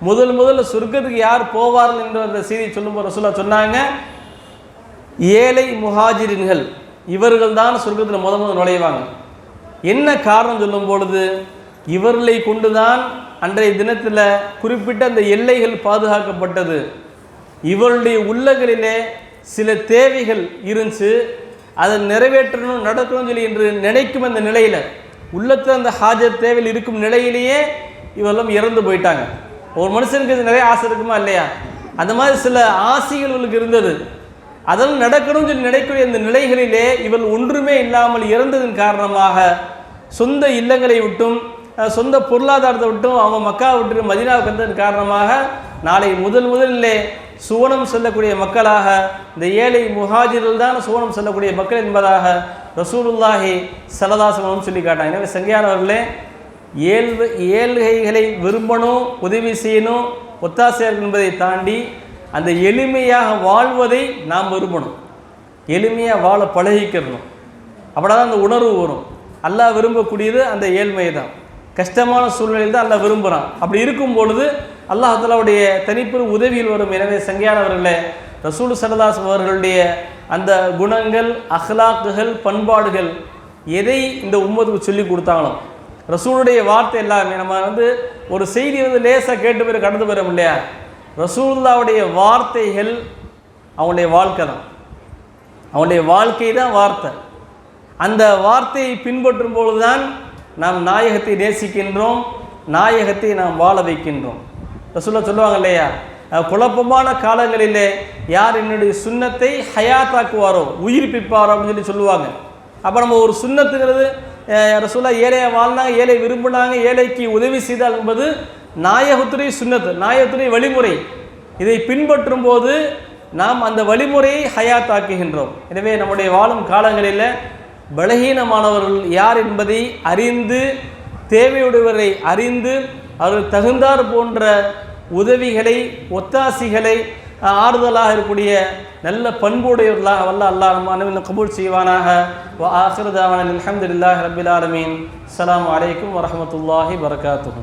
முதல்ல சொர்க்கத்துக்கு யார் போவார்கள் என்ற அந்த செய்தியை சொல்லும்போது ரசூலுல்லாஹ் சொன்னாங்க, ஏழை முஹாஜிரின்கள் இவர்கள் தான் சொர்க்கத்தில் முதல் நுழைவாங்க. என்ன காரணம் சொல்லும் பொழுது, இவர்களை கொண்டுதான் அன்றைய தினத்தில் குறிப்பிட்ட அந்த எல்லைகள் பாதுகாக்கப்பட்டது, இவருடைய உள்ளங்களிலே சில தேவைகள் இருந்துச்சு, அதை நிறைவேற்றணும் நடக்கணும்னு சொல்லி என்று நினைக்கும் அந்த நிலையில், உள்ளத்தில் அந்த ஹாஜத் தேவையில் இருக்கும் நிலையிலேயே இவரெல்லாம் இறந்து போயிட்டாங்க. ஒரு மனுஷனுக்கு நிறைய ஆசை இருக்குமா இல்லையா, அந்த மாதிரி சில ஆசைகள் இவர்களுக்கு இருந்தது, அதெல்லாம் நடக்கணும்னு சொல்லி நினைக்கக்கூடிய அந்த நிலைகளிலே இவள் ஒன்றுமே இல்லாமல் இறந்ததன் காரணமாக சொந்த இல்லங்களை விட்டும் சொந்த பொருளாதாரத்தை விட்டும் அவங்க மக்காவை விட்டு மதீனாவுக்கு வந்ததன் காரணமாக நாளை முதலிலே சுவனம் செல்லக்கூடிய மக்களாக இந்த ஏழை முஹாஜிர்கள் தான் சுவனம் செல்லக்கூடிய மக்கள் என்பதாக ரசூலுல்லாஹி ஸல்லல்லாஹு அலைஹி வஸல்லம் சொல்லி காட்டாங்க. எனவே சங்கையானவர்களே, ஏழ்கைகளை விரும்பணும், உதவி செய்யணும், ஒத்தாசையாக என்பதை தாண்டி அந்த எளிமையாக வாழ்வதை நாம் விரும்பணும், எளிமையாக வாழ பழகிக்கிறணும். அப்படின்னா அந்த உணர்வு வரும். அல்லாஹ் விரும்பக்கூடியது அந்த ஏழ்மை தான், கஷ்டமான சூழ்நிலையில் தான் அல்லாஹ் விரும்புகிறான். அப்படி இருக்கும் பொழுது அல்லாஹ் தஆலாவுடைய தனிப்பெரும் உதவியில் வரும். எனவே சங்கையானவர்களே, ரசூல் ஸல்லல்லாஹு அலைஹி அவர்களுடைய அந்த குணங்கள், அஹ்லாக்குகள், பண்பாடுகள் எதை இந்த உம்மத்துக்கு சொல்லி கொடுத்தாங்களோ, ரசூலுடைய வார்த்தை எல்லாமே நம்ம ஒரு செய்தி லேசாக கேட்டு போய் கடந்து போயிடும் இல்லையா. ரசூலுல்லாவுடைய வார்த்தைகள் அவங்களுடைய வாழ்க்கை தான், அவங்களுடைய வாழ்க்கை தான் வார்த்தை. அந்த வார்த்தையை பின்பற்றும் பொழுதுதான் நாம் நாயகத்தை நேசிக்கின்றோம், நாயகத்தை நாம் வாழ வைக்கின்றோம். ரசூலுல்லாஹ் சொல்லுவாங்க இல்லையா, குழப்பமான காலங்களிலே யார் என்னுடைய சுன்னத்தை ஹயாத்தாக்குவாரோ, உயிர்ப்பிப்பாரோ அப்படின்னு சொல்லுவாங்க. அப்போ நம்ம ஒரு சுன்னத்துங்கிறது ரசூலுல்லாஹ் ஏழையை வாழ்ந்தாங்க, ஏழை விரும்பினாங்க, ஏழைக்கு உதவி செய்தால் என்பது நாயகத்துடைய சுன்னத்து, நாயகத்துடைய வழிமுறை. இதை பின்பற்றும் போது நாம் அந்த வழிமுறையை ஹயாத்தாக்குகின்றோம். எனவே நம்முடைய வாழும் காலங்களில் பலகீனமானவர்கள் யார் என்பதை அறிந்து, தேவையுடையவரை அறிந்து, அவர்கள் தகுந்தார் போன்ற உதவிகளை, ஒத்தாசிகளை, ஆறுதலாக இருக்கக்கூடிய நல்ல பண்புடையவர்களாக அல்லாஹ் நம்ம அனைவரும் கபூல் செய்வானாக. வ ஆகிரு தாவானா அல்ஹம்துலில்லாஹி ரப்பில் ஆலமீன். அஸ்ஸலாமு அலைக்கும் வரஹ்மத்துல்லாஹி வபரகாத்துஹு.